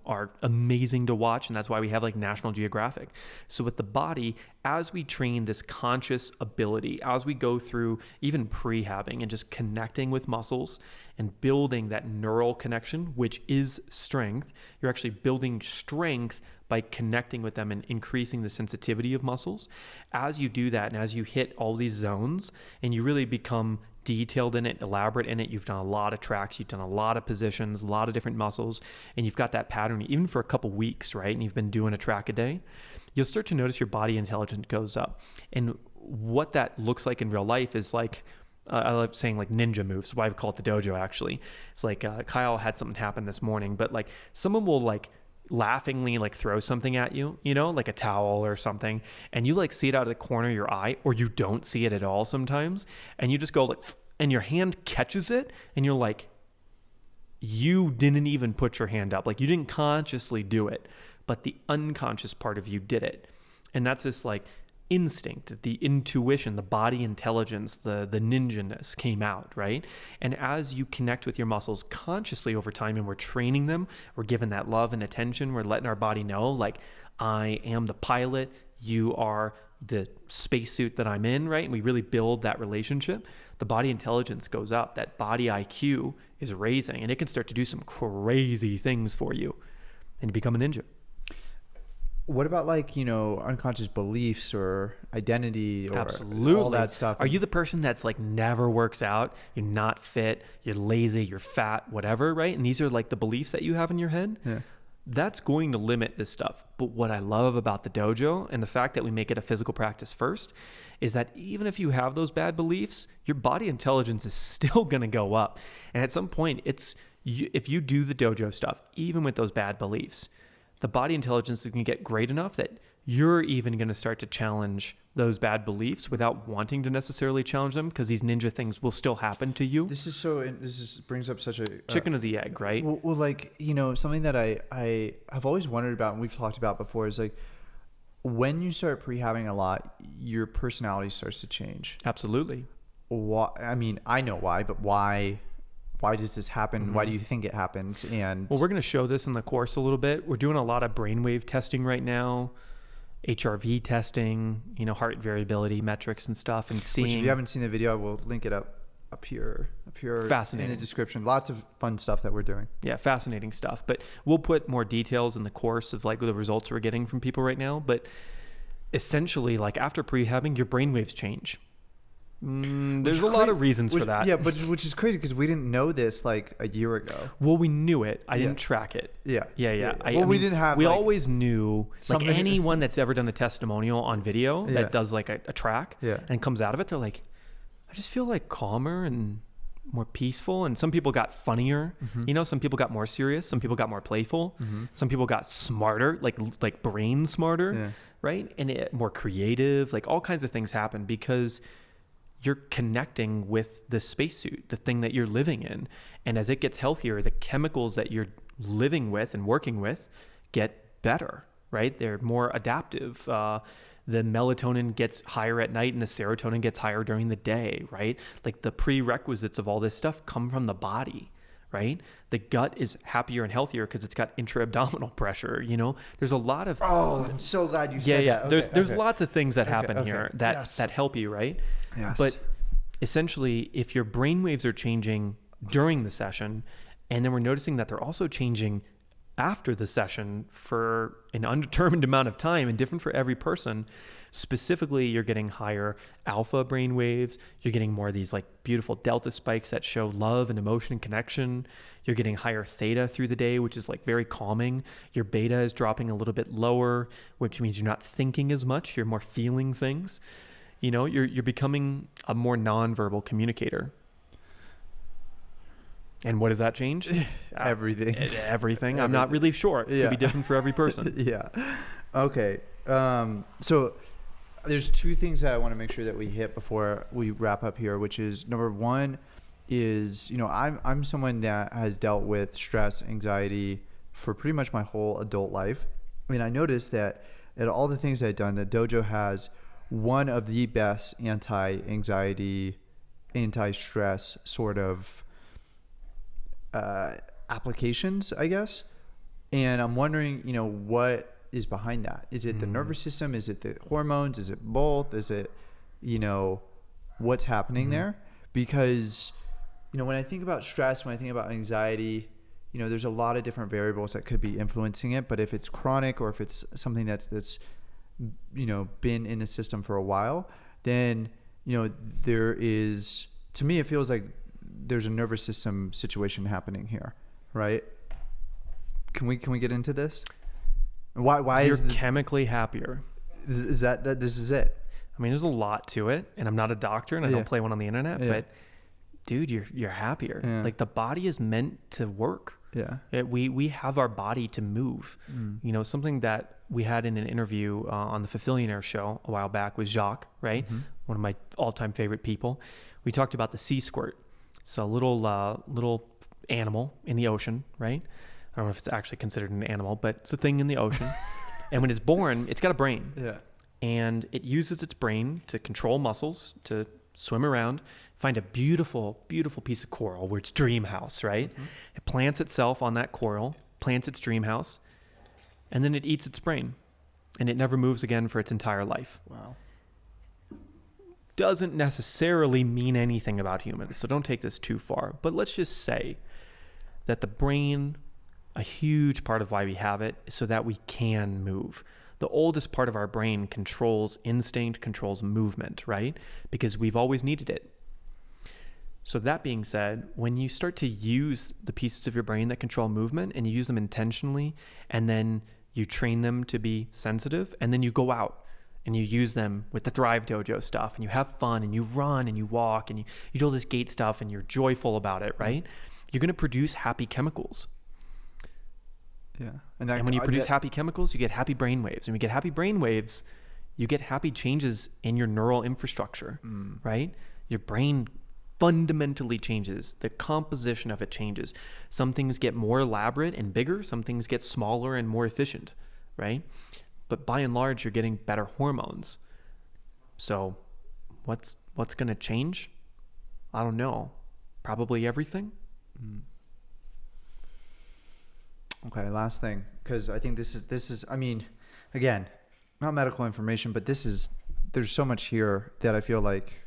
B: are amazing to watch. And that's why we have like National Geographic. So with the body, as we train this conscious ability, as we go through even prehabbing and just connecting with muscles and building that neural connection, which is strength, you're actually building strength by connecting with them and increasing the sensitivity of muscles. As you do that, and as you hit all these zones and you really become detailed in it, elaborate in it, you've done a lot of tracks, you've done a lot of positions, a lot of different muscles, and you've got that pattern even for a couple weeks, right? And you've been doing a track a day, you'll start to notice your body intelligence goes up. And what that looks like in real life is like, I love saying like ninja moves, why we call it the dojo actually. It's like Kyle had something happen this morning, but like someone will like laughingly like throw something at you, like a towel or something, and you like see it out of the corner of your eye, or you don't see it at all sometimes, and you just go like, and your hand catches it, and you're like, you didn't even put your hand up, like you didn't consciously do it, but the unconscious part of you did it. And that's this like instinct, the intuition, the body intelligence, the ninja-ness came out, right? And as you connect with your muscles consciously over time, and we're training them, we're giving that love and attention, we're letting our body know, like, I am the pilot, you are the spacesuit that I'm in, right? And we really build that relationship. The body intelligence goes up, that body IQ is raising, and it can start to do some crazy things for you, and you become a ninja.
A: What about like, unconscious beliefs or identity or
B: Absolutely.
A: All that stuff?
B: Are you the person that's like never works out? You're not fit, you're lazy, you're fat, whatever, right? And these are like the beliefs that you have in your head.
A: Yeah.
B: That's going to limit this stuff. But what I love about the dojo and the fact that we make it a physical practice first is that even if you have those bad beliefs, your body intelligence is still going to go up. And at some point, if you do the dojo stuff, even with those bad beliefs, the body intelligence is going to get great enough that you're even going to start to challenge those bad beliefs without wanting to necessarily challenge them, because these ninja things will still happen to you.
A: This brings up such a
B: chicken or the egg, right?
A: Well, like, something that I have always wondered about, and we've talked about before, is like, when you start prehabbing a lot, your personality starts to change.
B: Absolutely.
A: Why? I mean, I know why, but why does this happen? Why do you think it happens? And
B: well, we're going to show this in the course a little bit. We're doing a lot of brainwave testing right now, HRV testing, heart variability metrics and stuff, and seeing.
A: Which, if you haven't seen the video, I will link it up here,
B: fascinating,
A: in the description. Lots of fun stuff that we're doing.
B: Yeah, fascinating stuff. But we'll put more details in the course of like the results we're getting from people right now. But essentially, like after prehabbing, your brainwaves change. There's a lot of reasons for that.
A: Yeah, but which is crazy because we didn't know this like a year ago.
B: Well, we knew it. I didn't track it.
A: Yeah.
B: We didn't have. We always knew. Like anyone that's ever done a testimonial on video that does like a track and comes out of it, they're like, I just feel like calmer and more peaceful. And some people got funnier. Some people got more serious. Some people got more playful. Some people got smarter, like brain smarter, right? And more creative. Like all kinds of things happen because you're connecting with the spacesuit, the thing that you're living in. And as it gets healthier, the chemicals that you're living with and working with get better, right? They're more adaptive. The melatonin gets higher at night and the serotonin gets higher during the day, right? Like the prerequisites of all this stuff come from the body, right? The gut is happier and healthier because it's got intra-abdominal pressure, There's a lot of...
A: Oh, I'm so glad you said that.
B: Okay, there's lots of things that happen here that help you, right?
A: Yes.
B: But essentially, if your brain waves are changing during the session, and then we're noticing that they're also changing after the session for an undetermined amount of time and different for every person, specifically, you're getting higher alpha brain waves. You're getting more of these like beautiful delta spikes that show love and emotion and connection. You're getting higher theta through the day, which is like very calming. Your beta is dropping a little bit lower, which means you're not thinking as much. You're more feeling things. You're becoming a more nonverbal communicator. And what does that change?
A: Everything.
B: Everything. I'm not really sure. It could be different for every person.
A: Yeah. Okay. So there's two things that I want to make sure that we hit before we wrap up here, which is number one is, I'm someone that has dealt with stress, anxiety for pretty much my whole adult life. I mean, I noticed that at all the things I've done, the dojo has one of the best anti-anxiety, anti-stress sort of applications, I guess. And I'm wondering, what is behind that? Is it the nervous system? Is it the hormones? Is it both? Is it, what's happening there? Because, when I think about stress, when I think about anxiety, there's a lot of different variables that could be influencing it. But if it's chronic or if it's something that's been in the system for a while, then, there is, to me, it feels like there's a nervous system situation happening here, right? Can we get into this? Why
B: you're
A: is
B: chemically happier?
A: Is that this is it?
B: I mean, there's a lot to it, and I'm not a doctor, and I don't play one on the internet, but dude, you're happier.
A: Yeah.
B: Like the body is meant to work.
A: Yeah.
B: We have our body to move. Something that we had in an interview on the Fulfillionaire show a while back was Jacques, right? One of my all-time favorite people. We talked about the sea squirt. It's a little animal in the ocean, right? I don't know if it's actually considered an animal, but it's a thing in the ocean. And when it's born, it's got a brain.
A: Yeah.
B: And it uses its brain to control muscles, to swim around, find a beautiful, beautiful piece of coral where it's dream house, right? It plants itself on that coral, plants its dream house, and then it eats its brain. And it never moves again for its entire life.
A: Wow.
B: Doesn't necessarily mean anything about humans, so don't take this too far. But let's just say that the brain, a huge part of why we have it, is so that we can move. The oldest part of our brain controls instinct, controls movement, right? Because we've always needed it. So that being said, when you start to use the pieces of your brain that control movement and you use them intentionally, and then you train them to be sensitive, and then you go out and you use them with the Thrive Dojo stuff, and you have fun, and you run, and you walk, and you do all this gait stuff, and you're joyful about it, right? You're going to produce happy chemicals.
A: Yeah.
B: And when you produce happy chemicals, you get happy brain waves. And when you get happy brain waves, you get happy changes in your neural infrastructure, right? Your brain fundamentally changes. The composition of it changes. Some things get more elaborate and bigger. Some things get smaller and more efficient, right? But by and large, you're getting better hormones. So what's going to change? I don't know. Probably everything.
A: Okay, last thing, because I think this is, I mean, again, not medical information, but there's so much here that I feel like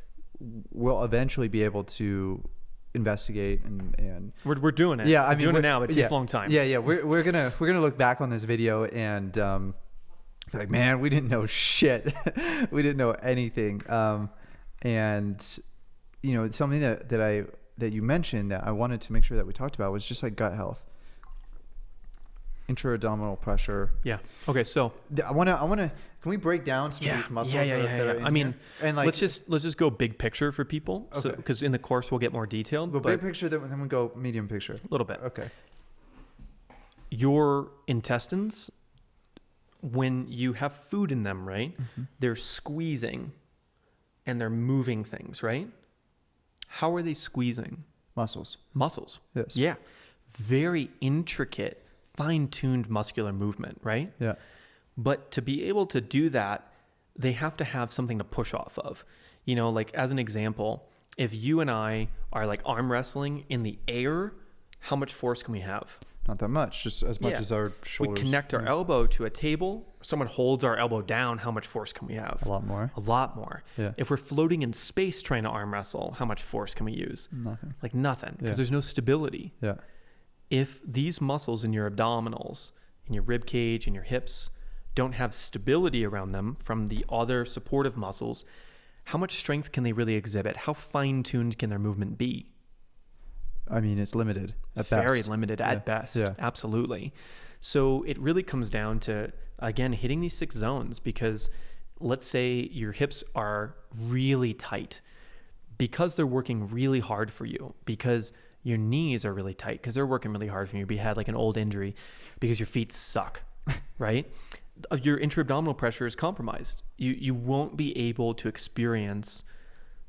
A: we'll eventually be able to investigate and
B: we're doing it.
A: Yeah, I
B: we're
A: mean,
B: doing it now. But it takes a long time.
A: Yeah. We're gonna look back on this video and be like, man, we didn't know shit. We didn't know anything. And you know, something that you mentioned that I wanted to make sure that we talked about was just like gut health, intra-abdominal pressure.
B: Yeah. Okay. So
A: I want to. Can we break down some of these muscles? That are in
B: I mean,
A: here? And like,
B: let's just go big picture for people.
A: Okay.
B: So because in the course we'll get more detailed.
A: Go
B: but
A: big picture, then we go medium picture.
B: A little bit.
A: Okay.
B: Your intestines, when you have food in them, right? They're squeezing, and they're moving things, right? How are they squeezing?
A: Muscles.
B: Muscles. Yeah. Very intricate, fine-tuned muscular movement, right?
A: Yeah.
B: But to be able to do that, they have to have something to push off of. You know, like as an example, if you and I are like arm wrestling in the air, how much force can we have?
A: Not that much, just as much as our shoulders.
B: We connect our elbow to a table. Someone holds our elbow down. How much force can we have?
A: A lot more.
B: A lot more.
A: Yeah.
B: If we're floating in space trying to arm wrestle, how much force can we use?
A: Nothing.
B: Like nothing, because there's no stability.
A: Yeah.
B: If these muscles in your abdominals, in your rib cage, in your hips, don't have stability around them from the other supportive muscles, how much strength can they really exhibit? How fine-tuned can their movement be?
A: I mean, it's limited at best.
B: Very limited at best.
A: Yeah.
B: Absolutely. So it really comes down to, again, hitting these 6 zones, because let's say your hips are really tight because they're working really hard for you, because your knees are really tight because they're working really hard for you. You had like an old injury because your feet suck, right? Your intra-abdominal pressure is compromised. You won't be able to experience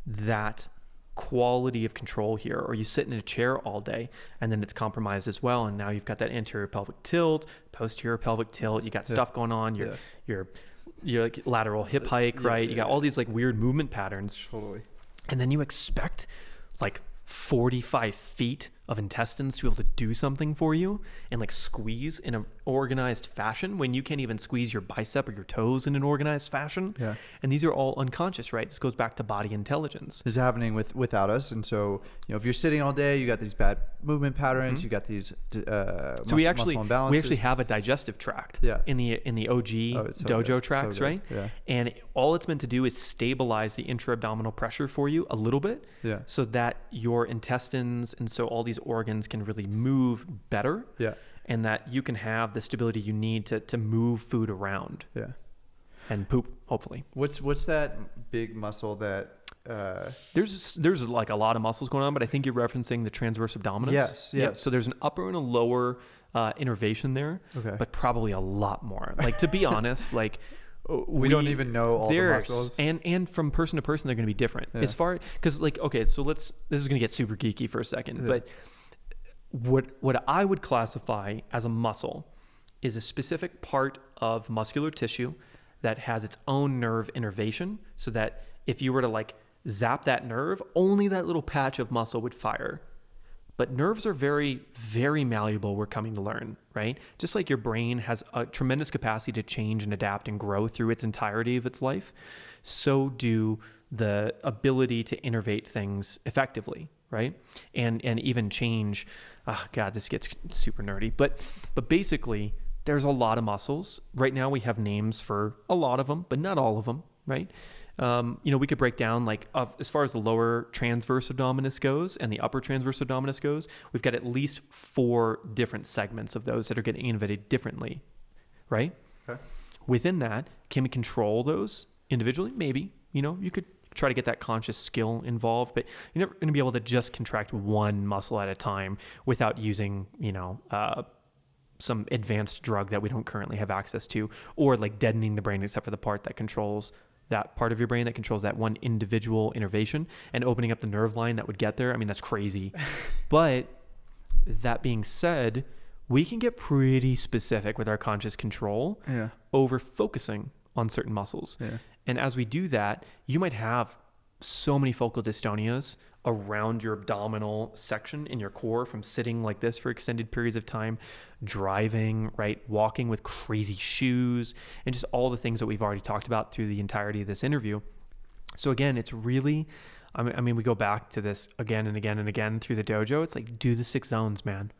B: that quality of control here, or you sit in a chair all day and then it's compromised as well, and now you've got that anterior pelvic tilt, posterior pelvic tilt, you got stuff going on, your like lateral hip hike, right? You got all these like weird movement patterns.
A: Totally.
B: And then you expect like 45 feet of intestines to be able to do something for you and like squeeze in an organized fashion when you can't even squeeze your bicep or your toes in an organized fashion.
A: Yeah.
B: And these are all unconscious, right? This goes back to body intelligence.
A: This is happening without us. And so, you know, if you're sitting all day, you got these bad movement patterns, you got these
B: So we actually have a digestive tract in the OG dojo tracks, right?
A: Yeah.
B: And all it's meant to do is stabilize the intra-abdominal pressure for you a little bit, so that your intestines and so all these organs can really move better, and that you can have the stability you need to move food around, and poop, hopefully.
A: What's that big muscle that
B: there's like a lot of muscles going on, but I think you're referencing the transverse abdominis.
A: Yes.
B: Yep. So there's an upper and a lower innervation there, but probably a lot more. Like, to be honest, like
A: we don't even know all the muscles,
B: and from person to person they're going to be different as far, because like, okay, so this is going to get super geeky for a second, but what I would classify as a muscle is a specific part of muscular tissue that has its own nerve innervation, so that if you were to like zap that nerve, only that little patch of muscle would fire. But nerves are very, very malleable, we're coming to learn, right? Just like your brain has a tremendous capacity to change and adapt and grow through its entirety of its life, so do the ability to innervate things effectively, right? And even change. Oh God, this gets super nerdy. But basically, there's a lot of muscles. Right now we have names for a lot of them, but not all of them, right? We could break down like as far as the lower transverse abdominis goes and the upper transverse abdominis goes, we've got at least 4 different segments of those that are getting innervated differently, right?
A: Okay.
B: Within that, can we control those individually? Maybe. You could try to get that conscious skill involved, but you're never going to be able to just contract one muscle at a time without using, some advanced drug that we don't currently have access to, or like deadening the brain except for the part that controls that part of your brain that controls that one individual innervation and opening up the nerve line that would get there. I mean, that's crazy. But that being said, we can get pretty specific with our conscious control over focusing on certain muscles. Yeah. And as we do that, you might have so many focal dystonias around your abdominal section in your core from sitting like this for extended periods of time, driving, right, walking with crazy shoes, and just all the things that we've already talked about through the entirety of this interview. So again, it's really, I mean, we go back to this again and again and again through the dojo. It's like, do the 6 zones, man.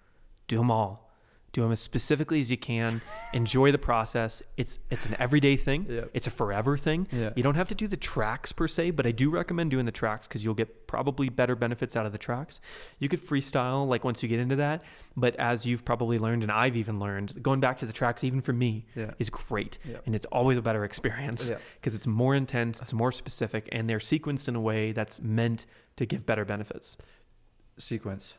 B: Do them all. Do them as specifically as you can. Enjoy the process. It's an everyday thing. Yep. It's a forever thing. Yeah. You don't have to do the tracks per se, but I do recommend doing the tracks because you'll get probably better benefits out of the tracks. You could freestyle like once you get into that, but as you've probably learned and I've even learned, going back to the tracks even for me is great. Yep. And it's always a better experience because it's more intense, it's more specific, and they're sequenced in a way that's meant to give better benefits.
A: Sequence.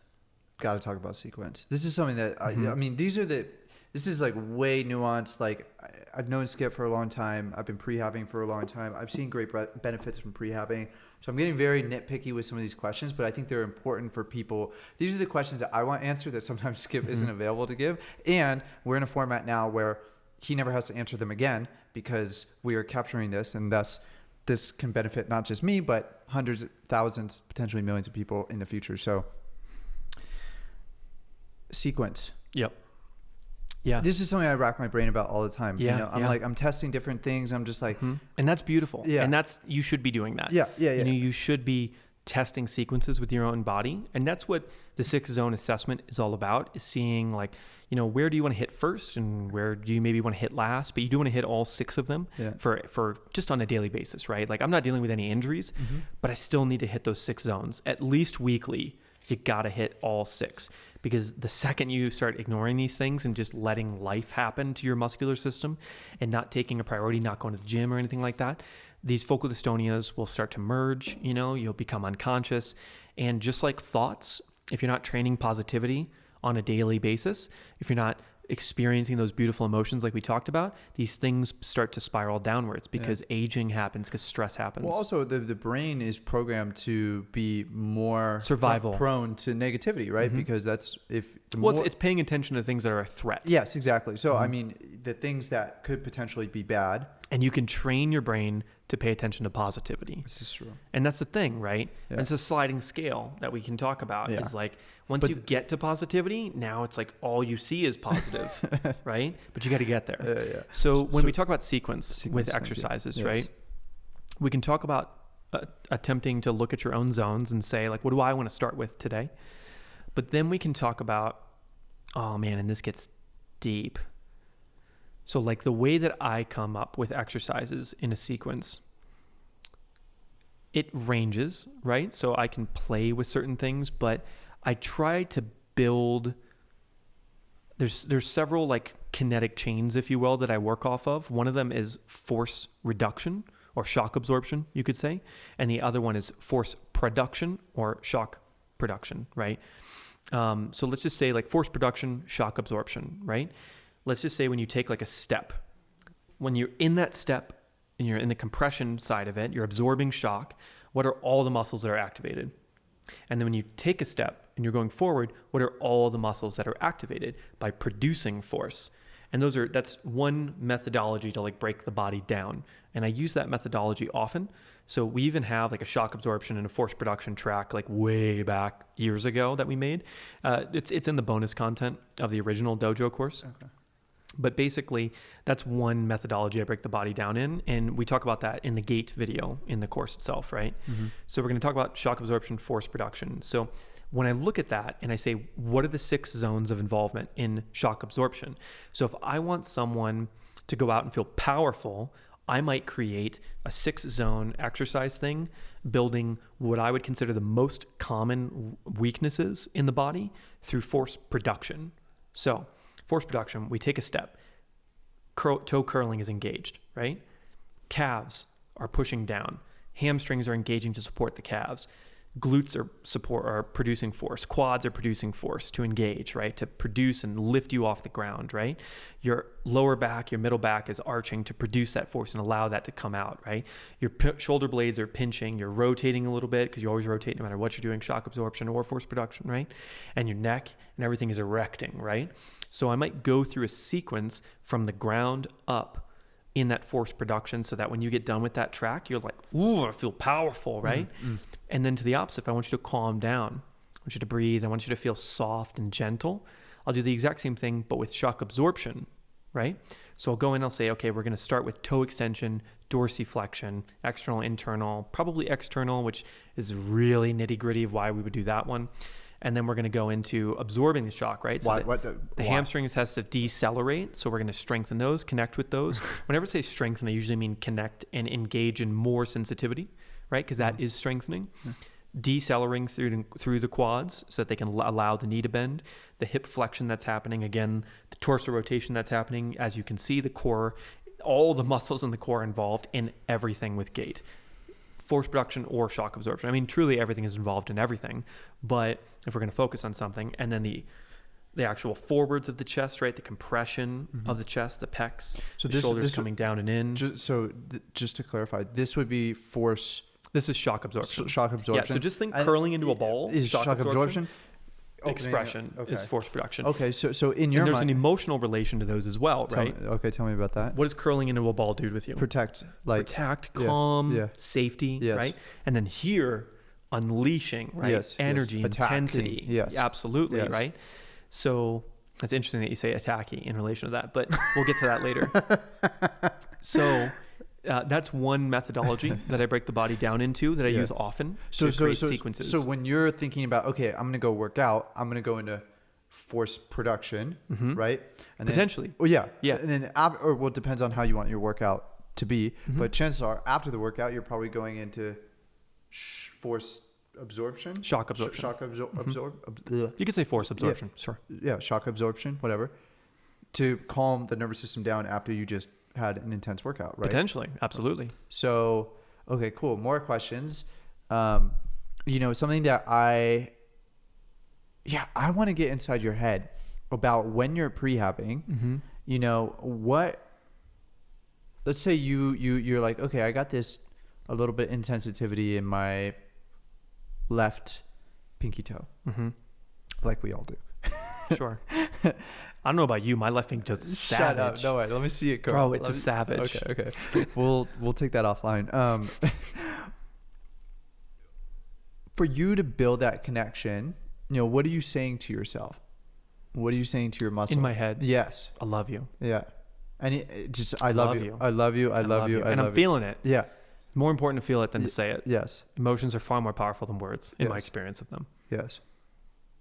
A: Got to talk about sequence. This is something that I mean, this is like way nuanced. Like I've known Skip for a long time. I've been prehabbing for a long time. I've seen great benefits from prehabbing. So I'm getting very nitpicky with some of these questions, but I think they're important for people. These are the questions that I want answered that sometimes Skip isn't available to give. And we're in a format now where he never has to answer them again because we are capturing this, and thus this can benefit not just me, but hundreds of thousands, potentially millions of people in the future. So sequence.
B: Yep. Yeah.
A: This is something I rack my brain about all the time. Yeah. You know, I'm like, I'm testing different things. I'm just like,
B: and that's beautiful. Yeah. And you should be doing that.
A: Yeah.
B: You know, you should be testing sequences with your own body. And that's what the 6 zone assessment is all about, is seeing like, you know, where do you want to hit first and where do you maybe want to hit last, but you do want to hit all 6 of them for just on a daily basis, right? Like I'm not dealing with any injuries, but I still need to hit those 6 zones at least weekly. You got to hit all 6. Because the second you start ignoring these things and just letting life happen to your muscular system and not taking a priority, not going to the gym or anything like that, these focal dystonias will start to merge, you know, you'll become unconscious. And just like thoughts, if you're not training positivity on a daily basis, if you're not experiencing those beautiful emotions like we talked about, these things start to spiral downwards because aging happens, because stress happens.
A: Well, also the brain is programmed to be more
B: survival
A: prone to negativity, right? Because that's
B: it's paying attention to things that are a threat.
A: Yes, exactly. So I mean, the things that could potentially be bad,
B: and you can train your brain to pay attention to positivity.
A: This is true.
B: And that's the thing, right? Yeah. And it's a sliding scale that we can talk about. Is like, once you get to positivity, now it's like all you see is positive, right? But you got to get there. So when we talk about sequence with exercises, right? We can talk about attempting to look at your own zones and say like, what do I want to start with today? But then we can talk about, oh man, and this gets deep. So like the way that I come up with exercises in a sequence, it ranges, right? So I can play with certain things, but I try to build, there's several like kinetic chains, if you will, that I work off of. One of them is force reduction or shock absorption, you could say. And the other one is force production or shock production, right? So let's just say like force production, shock absorption, right? Let's just say when you take like a step, when you're in that step and you're in the compression side of it, you're absorbing shock. What are all the muscles that are activated? And then when you take a step and you're going forward, what are all the muscles that are activated by producing force? And that's one methodology to like break the body down. And I use that methodology often. So we even have like a shock absorption and a force production track like way back years ago that we made. It's in the bonus content of the original dojo course. Okay. But basically, that's one methodology I break the body down in. And we talk about that in the gate video in the course itself, right? So we're going to talk about shock absorption, force production. So when I look at that and I say, what are the 6 zones of involvement in shock absorption? So if I want someone to go out and feel powerful, I might create a 6 zone exercise thing, building what I would consider the most common weaknesses in the body through force production. So force production, we take a step. Toe curling is engaged, right? Calves are pushing down. Hamstrings are engaging to support the calves. glutes are producing force, quads are producing force to engage, right? To produce and lift you off the ground, right? Your lower back, your middle back is arching to produce that force and allow that to come out, right? Your shoulder blades are pinching, you're rotating a little bit because you always rotate no matter what you're doing, shock absorption or force production, right? And your neck and everything is erecting, right? So I might go through a sequence from the ground up in that force production so that when you get done with that track, you're like, ooh, I feel powerful, right? Mm-hmm. And then to the opposite, if I want you to calm down, I want you to breathe, I want you to feel soft and gentle, I'll do the exact same thing, but with shock absorption, right? So I'll go in, I'll say, okay, we're going to start with toe extension, dorsiflexion, external, internal, probably external, which is really nitty gritty of why we would do that one. And then we're going to go into absorbing the shock, right? So the hamstrings has to decelerate. So we're going to strengthen those, connect with those. Whenever I say strengthen, I usually mean connect and engage in more sensitivity, right? Because that is strengthening. Decelerating through the quads so that they can allow the knee to bend, the hip flexion that's happening, again, the torso rotation that's happening. As you can see, the core, all the muscles in the core involved in everything with gait. Force production or shock absorption. I mean, truly everything is involved in everything, but if we're going to focus on something, and then the actual forwards of the chest, right? The compression of the chest, the pecs, so the shoulders coming down and in.
A: Just to clarify, this would be force.
B: This is shock absorption.
A: Shock absorption.
B: Yeah, so just think curling into a ball.
A: Is shock absorption?
B: Expression is force production.
A: Okay, so in your
B: mind,
A: there's
B: an emotional relation to those as well, right?
A: Tell me about that.
B: What does curling into a ball do with you?
A: Protect,
B: calm, safety, right? And then here, unleashing, right?
A: Yes,
B: energy, intensity.
A: Yes,
B: absolutely, right? So it's interesting that you say attacky in relation to that, but we'll get to that later. So that's one methodology that I break the body down into that I use often to create sequences.
A: So when you're thinking about, okay, I'm going to go work out, I'm going to go into force production, right? And
B: potentially.
A: Yeah. And then, it depends on how you want your workout to be. But chances are after the workout, you're probably going into force absorption.
B: Shock absorption. You could say force absorption. Sure.
A: Yeah. Shock absorption, whatever. To calm the nervous system down after you just had an intense workout, right?
B: Potentially, absolutely.
A: So, okay, cool. More questions. Something that I want to get inside your head about when you're prehabbing. Let's say you're like, okay, I got a little bit insensitivity in my left pinky toe, like we all do.
B: Sure. I don't know about you. My left pinky toe is savage.
A: Shut up. No way. Let me see it go.
B: Bro, it's a savage.
A: Okay. We'll take that offline. For you to build that connection, what are you saying to yourself? What are you saying to your muscle?
B: In my head.
A: Yes.
B: I love you.
A: Yeah. And I love you. I love you. I love you.
B: And I'm feeling it.
A: Yeah.
B: More important to feel it than to say it.
A: Yes.
B: Emotions are far more powerful than words in my experience of them.
A: Yes.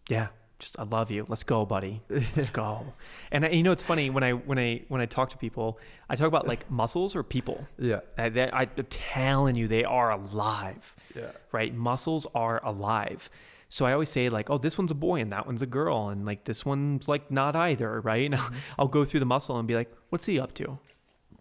B: Yeah. Just, I love you. Let's go, buddy. Let's go. And it's funny when I talk to people, I talk about like muscles or people.
A: Yeah.
B: I'm telling you, they are alive.
A: Yeah.
B: Right. Muscles are alive. So I always say like, oh, this one's a boy and that one's a girl. And like, this one's like not either. Right. And I'll go through the muscle and be like, what's he up to?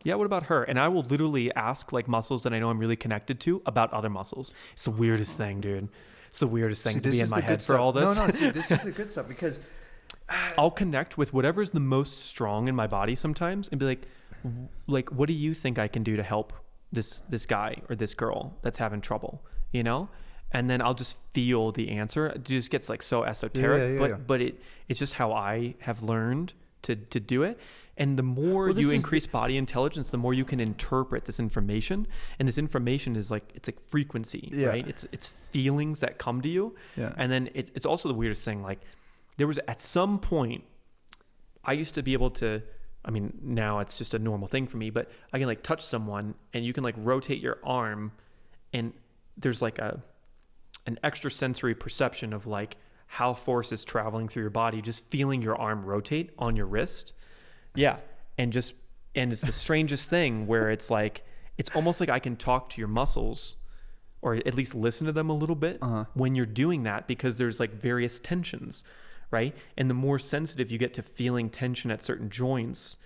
B: Yeah. What about her? And I will literally ask like muscles that I know I'm really connected to about other muscles. It's the weirdest thing, dude. It's the weirdest thing to be in my head for all this.
A: No, see, this is the good stuff because
B: I'll connect with whatever's the most strong in my body sometimes and be like, what do you think I can do to help this guy or this girl that's having trouble, And then I'll just feel the answer. It just gets like so esoteric, but it's just how I have learned to do it. And the more you increase body intelligence, the more you can interpret this information. And this information is like, it's like frequency, right? It's feelings that come to you.
A: Yeah.
B: And then it's also the weirdest thing. Like there was at some point, I used to be able to, now it's just a normal thing for me, but I can like touch someone and you can like rotate your arm and there's like an extrasensory perception of like how force is traveling through your body, just feeling your arm rotate on your wrist. Yeah. And it's the strangest thing where it's like, it's almost like I can talk to your muscles or at least listen to them a little bit when you're doing that because there's like various tensions, right? And the more sensitive you get to feeling tension at certain joints,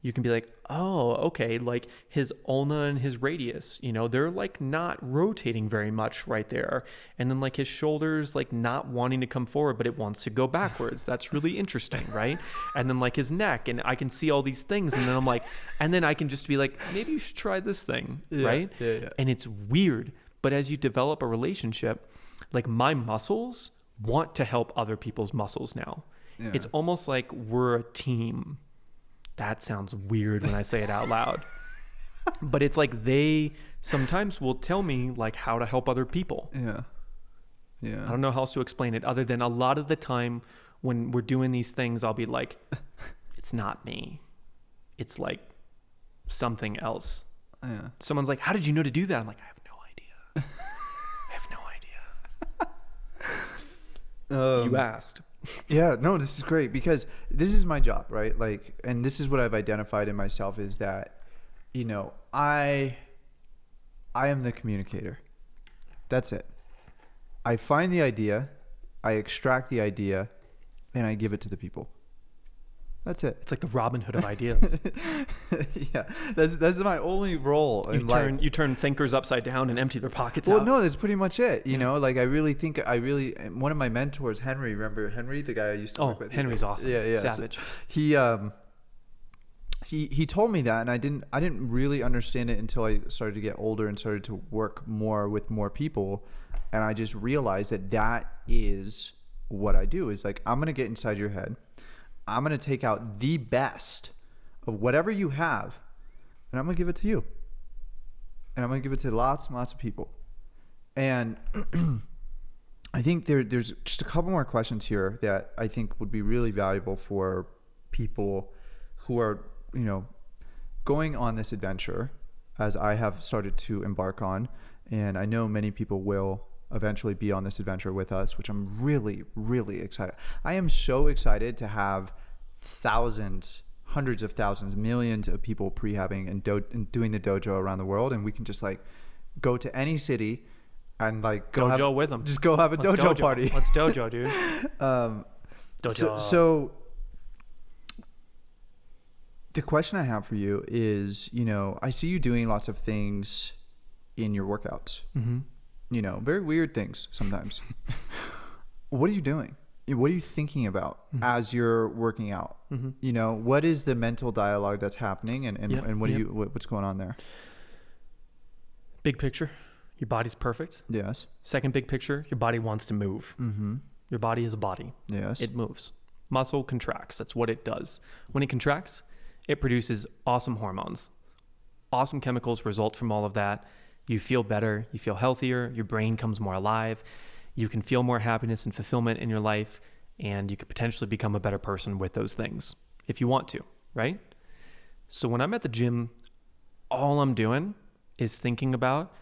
B: you can be like, oh, okay, like his ulna and his radius, they're like not rotating very much right there. And then like his shoulders, like not wanting to come forward, but it wants to go backwards. That's really interesting, right? And then like his neck, and I can see all these things. And then I'm like, and then I can just be like, maybe you should try this thing, right?
A: Yeah.
B: And it's weird. But as you develop a relationship, like my muscles want to help other people's muscles now. Yeah. It's almost like we're a team. That sounds weird when I say it out loud. But it's like they sometimes will tell me like how to help other people.
A: Yeah.
B: I don't know how else to explain it other than a lot of the time when we're doing these things, I'll be like, it's not me. It's like something else.
A: Yeah.
B: Someone's like, how did you know to do that? I'm like, I have no idea. You asked.
A: Yeah, no, this is great because this is my job, right? Like, and this is what I've identified in myself is that, I am the communicator. That's it. I find the idea, I extract the idea, and I give it to the people. That's it.
B: It's like the Robin Hood of ideas.
A: Yeah, that's my only role.
B: You turn thinkers upside down and empty their pockets
A: out.
B: Well,
A: no, that's pretty much it. Like I really think one of my mentors, Henry. Remember Henry, the guy I used to work with?
B: Oh, Henry's awesome.
A: Yeah,
B: Savage.
A: So he told me that, and I didn't really understand it until I started to get older and started to work more with more people, and I just realized that is what I do. Is like I'm gonna get inside your head. I'm going to take out the best of whatever you have, and I'm going to give it to you. And I'm going to give it to lots and lots of people. And I think there's just a couple more questions here that I think would be really valuable for people who are, going on this adventure as I have started to embark on. And I know many people will eventually be on this adventure with us, which I'm really, really excited. I am so excited to have thousands, hundreds of thousands, millions of people prehabbing and doing the dojo around the world, and we can just like go to any city and like go
B: dojo with them.
A: Just go have a dojo party.
B: Let's dojo, dude.
A: Dojo. So the question I have for you is, I see you doing lots of things in your workouts. Mm-hmm. Very weird things sometimes. What are you doing? What are you thinking about as you're working out? Mm-hmm. What is the mental dialogue that's happening, and what's going on there?
B: Big picture, your body's perfect.
A: Yes.
B: Second big picture, your body wants to move. Mm-hmm. Your body is a body.
A: Yes.
B: It moves. Muscle contracts. That's what it does. When it contracts, it produces awesome hormones. Awesome chemicals result from all of that. You feel better, you feel healthier, your brain comes more alive, you can feel more happiness and fulfillment in your life, and you could potentially become a better person with those things if you want to, right? So when I'm at the gym, all I'm doing is thinking about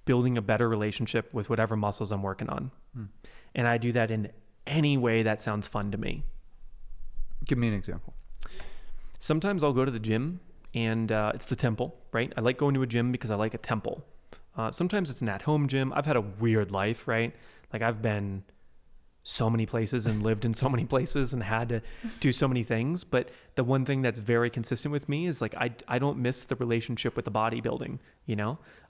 B: building a better relationship with whatever muscles I'm working on. And I do that in any way that sounds fun to me.
A: Give me an example.
B: Sometimes I'll go to the gym and it's the temple, right? I like going to a gym because I like a temple. Sometimes it's an at-home gym. I've had a weird life, right? Like I've been so many places and lived in so many places and had to do so many things. But the one thing that's very consistent with me is like I don't miss the relationship with the bodybuilding.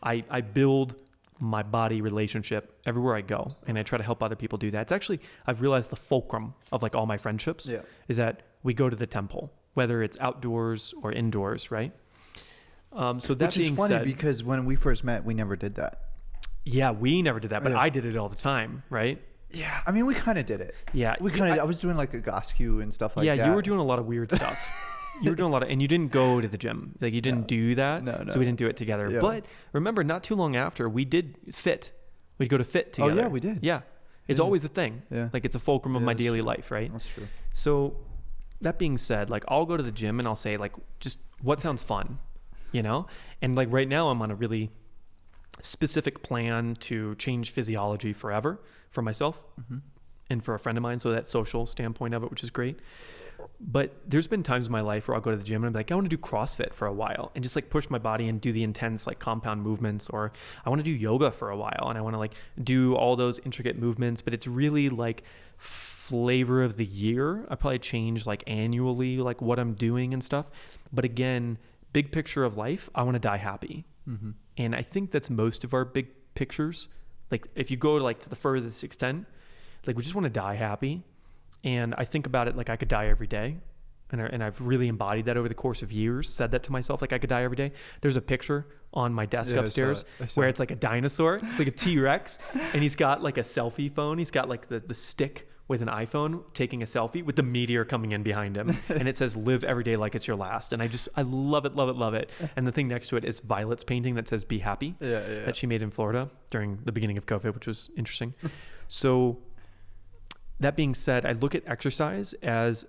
B: I build my body relationship everywhere I go, and I try to help other people do that. It's actually, I've realized the fulcrum of like all my friendships is that we go to the temple, whether it's outdoors or indoors, right? So that
A: Which is
B: being
A: funny
B: said,
A: because when we first met, we never did that.
B: Yeah, we never did that, but I did it all the time, right?
A: Yeah, I mean, we kind of did it.
B: Yeah,
A: I was doing like a Goscu and stuff like that.
B: Yeah, you were doing a lot of weird stuff. You were doing a lot of, and you didn't go to the gym. Like you didn't do that.
A: No.
B: So we didn't do it together.
A: Yeah.
B: But remember, not too long after, we did fit. We'd go to fit together.
A: Oh yeah, we did.
B: Yeah, it's always a thing.
A: Yeah,
B: like it's a fulcrum of my daily life, right?
A: That's true.
B: So that being said, like I'll go to the gym and I'll say like, just what sounds fun, And like right now, I'm on a really specific plan to change physiology forever for myself and for a friend of mine. So that social standpoint of it, which is great. But there's been times in my life where I'll go to the gym and I'm like, I want to do CrossFit for a while and just like push my body and do the intense like compound movements, or I want to do yoga for a while and I want to like do all those intricate movements, but it's really like flavor of the year. I probably change like annually, like what I'm doing and stuff. But again, big picture of life, I want to die happy.
A: Mm-hmm.
B: And I think that's most of our big pictures. Like if you go to the furthest extent, like we just want to die happy. And I think about it like I could die every day. And I've really embodied that over the course of years, said that to myself, like I could die every day. There's a picture on my desk upstairs where it's like a dinosaur. It's like a T-Rex. And he's got like a selfie phone. He's got like the stick with an iPhone taking a selfie with the meteor coming in behind him. And it says, live every day like it's your last. And I love it, love it, love it. And the thing next to it is Violet's painting that says, be happy, that she made in Florida during the beginning of COVID, which was interesting. So that being said, I look at exercise as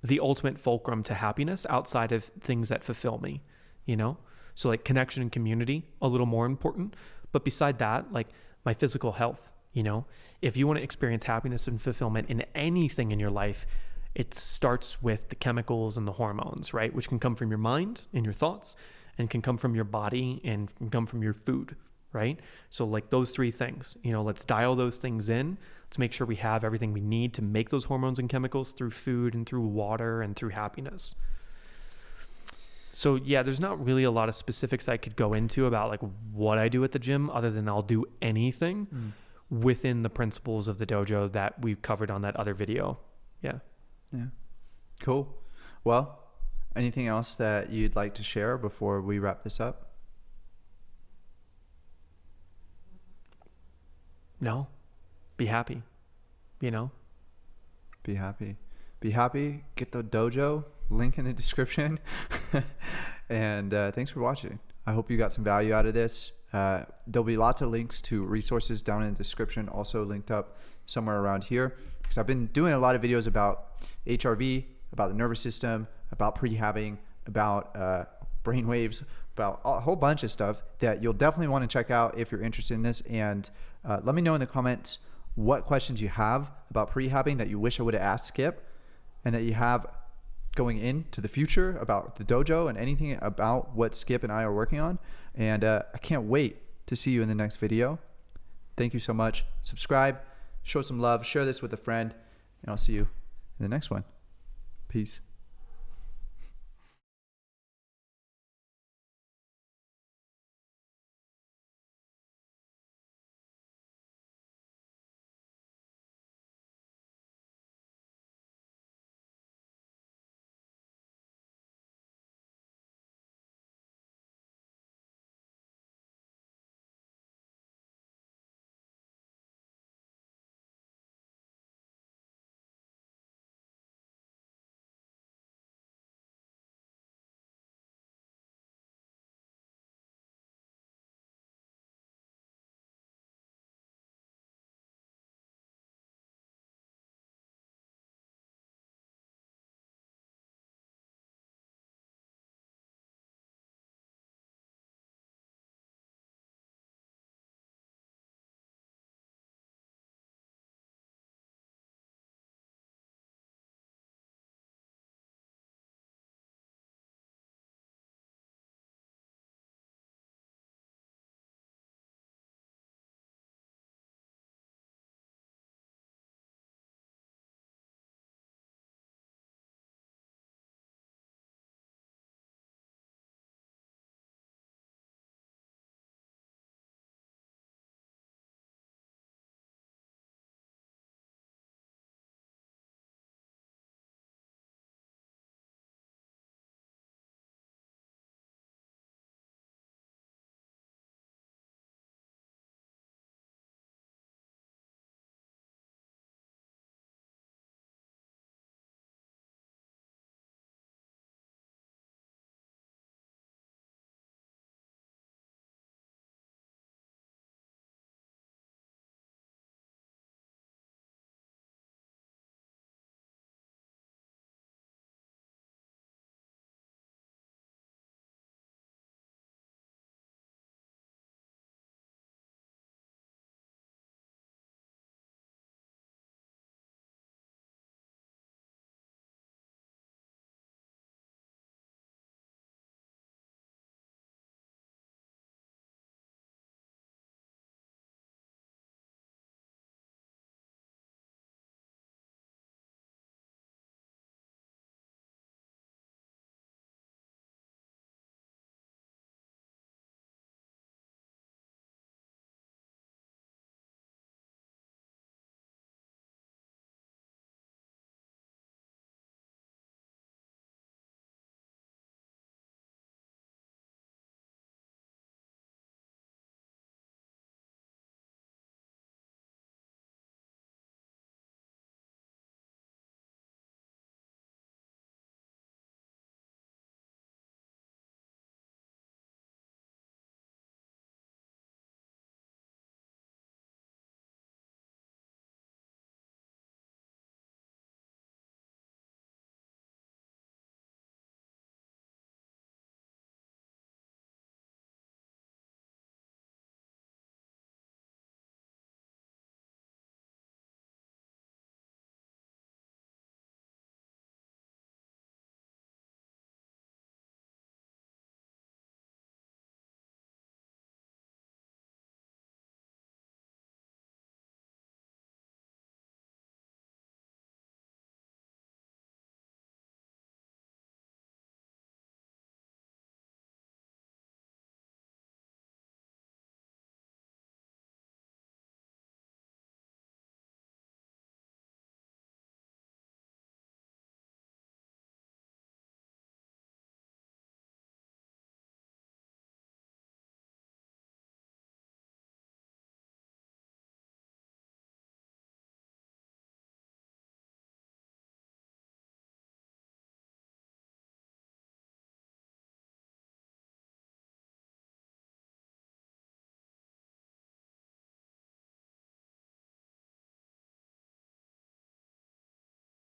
B: the ultimate fulcrum to happiness outside of things that fulfill me, you know? So like connection and community, a little more important. But beside that, like my physical health, you know? If you want to experience happiness and fulfillment in anything in your life, it starts with the chemicals and the hormones, right? Which can come from your mind and your thoughts, and can come from your body and can come from your food, right? So like those three things, you know, let's dial those things in. Let's make sure we have everything we need to make those hormones and chemicals through food and through water and through happiness. So yeah, there's not really a lot of specifics I could go into about like what I do at the gym, other than I'll do anything within the principles of the dojo that we've covered on that other video. Yeah.
A: Cool. Well, anything else that you'd like to share before we wrap this up?
B: No. Be happy, you know?
A: Be happy. Be happy. Get the dojo. Link in the description. And thanks for watching. I hope you got some value out of this. There'll be lots of links to resources down in the description, also linked up somewhere around here. Because I've been doing a lot of videos about HRV, about the nervous system, about prehabbing, about brain waves, about a whole bunch of stuff that you'll definitely want to check out if you're interested in this. And let me know in the comments what questions you have about prehabbing that you wish I would have asked Skip, and that you have going into the future about the dojo and anything about what Skip and I are working on. And I can't wait to see you in the next video. Thank you so much. Subscribe, show some love, share this with a friend, and I'll see you in the next one. Peace.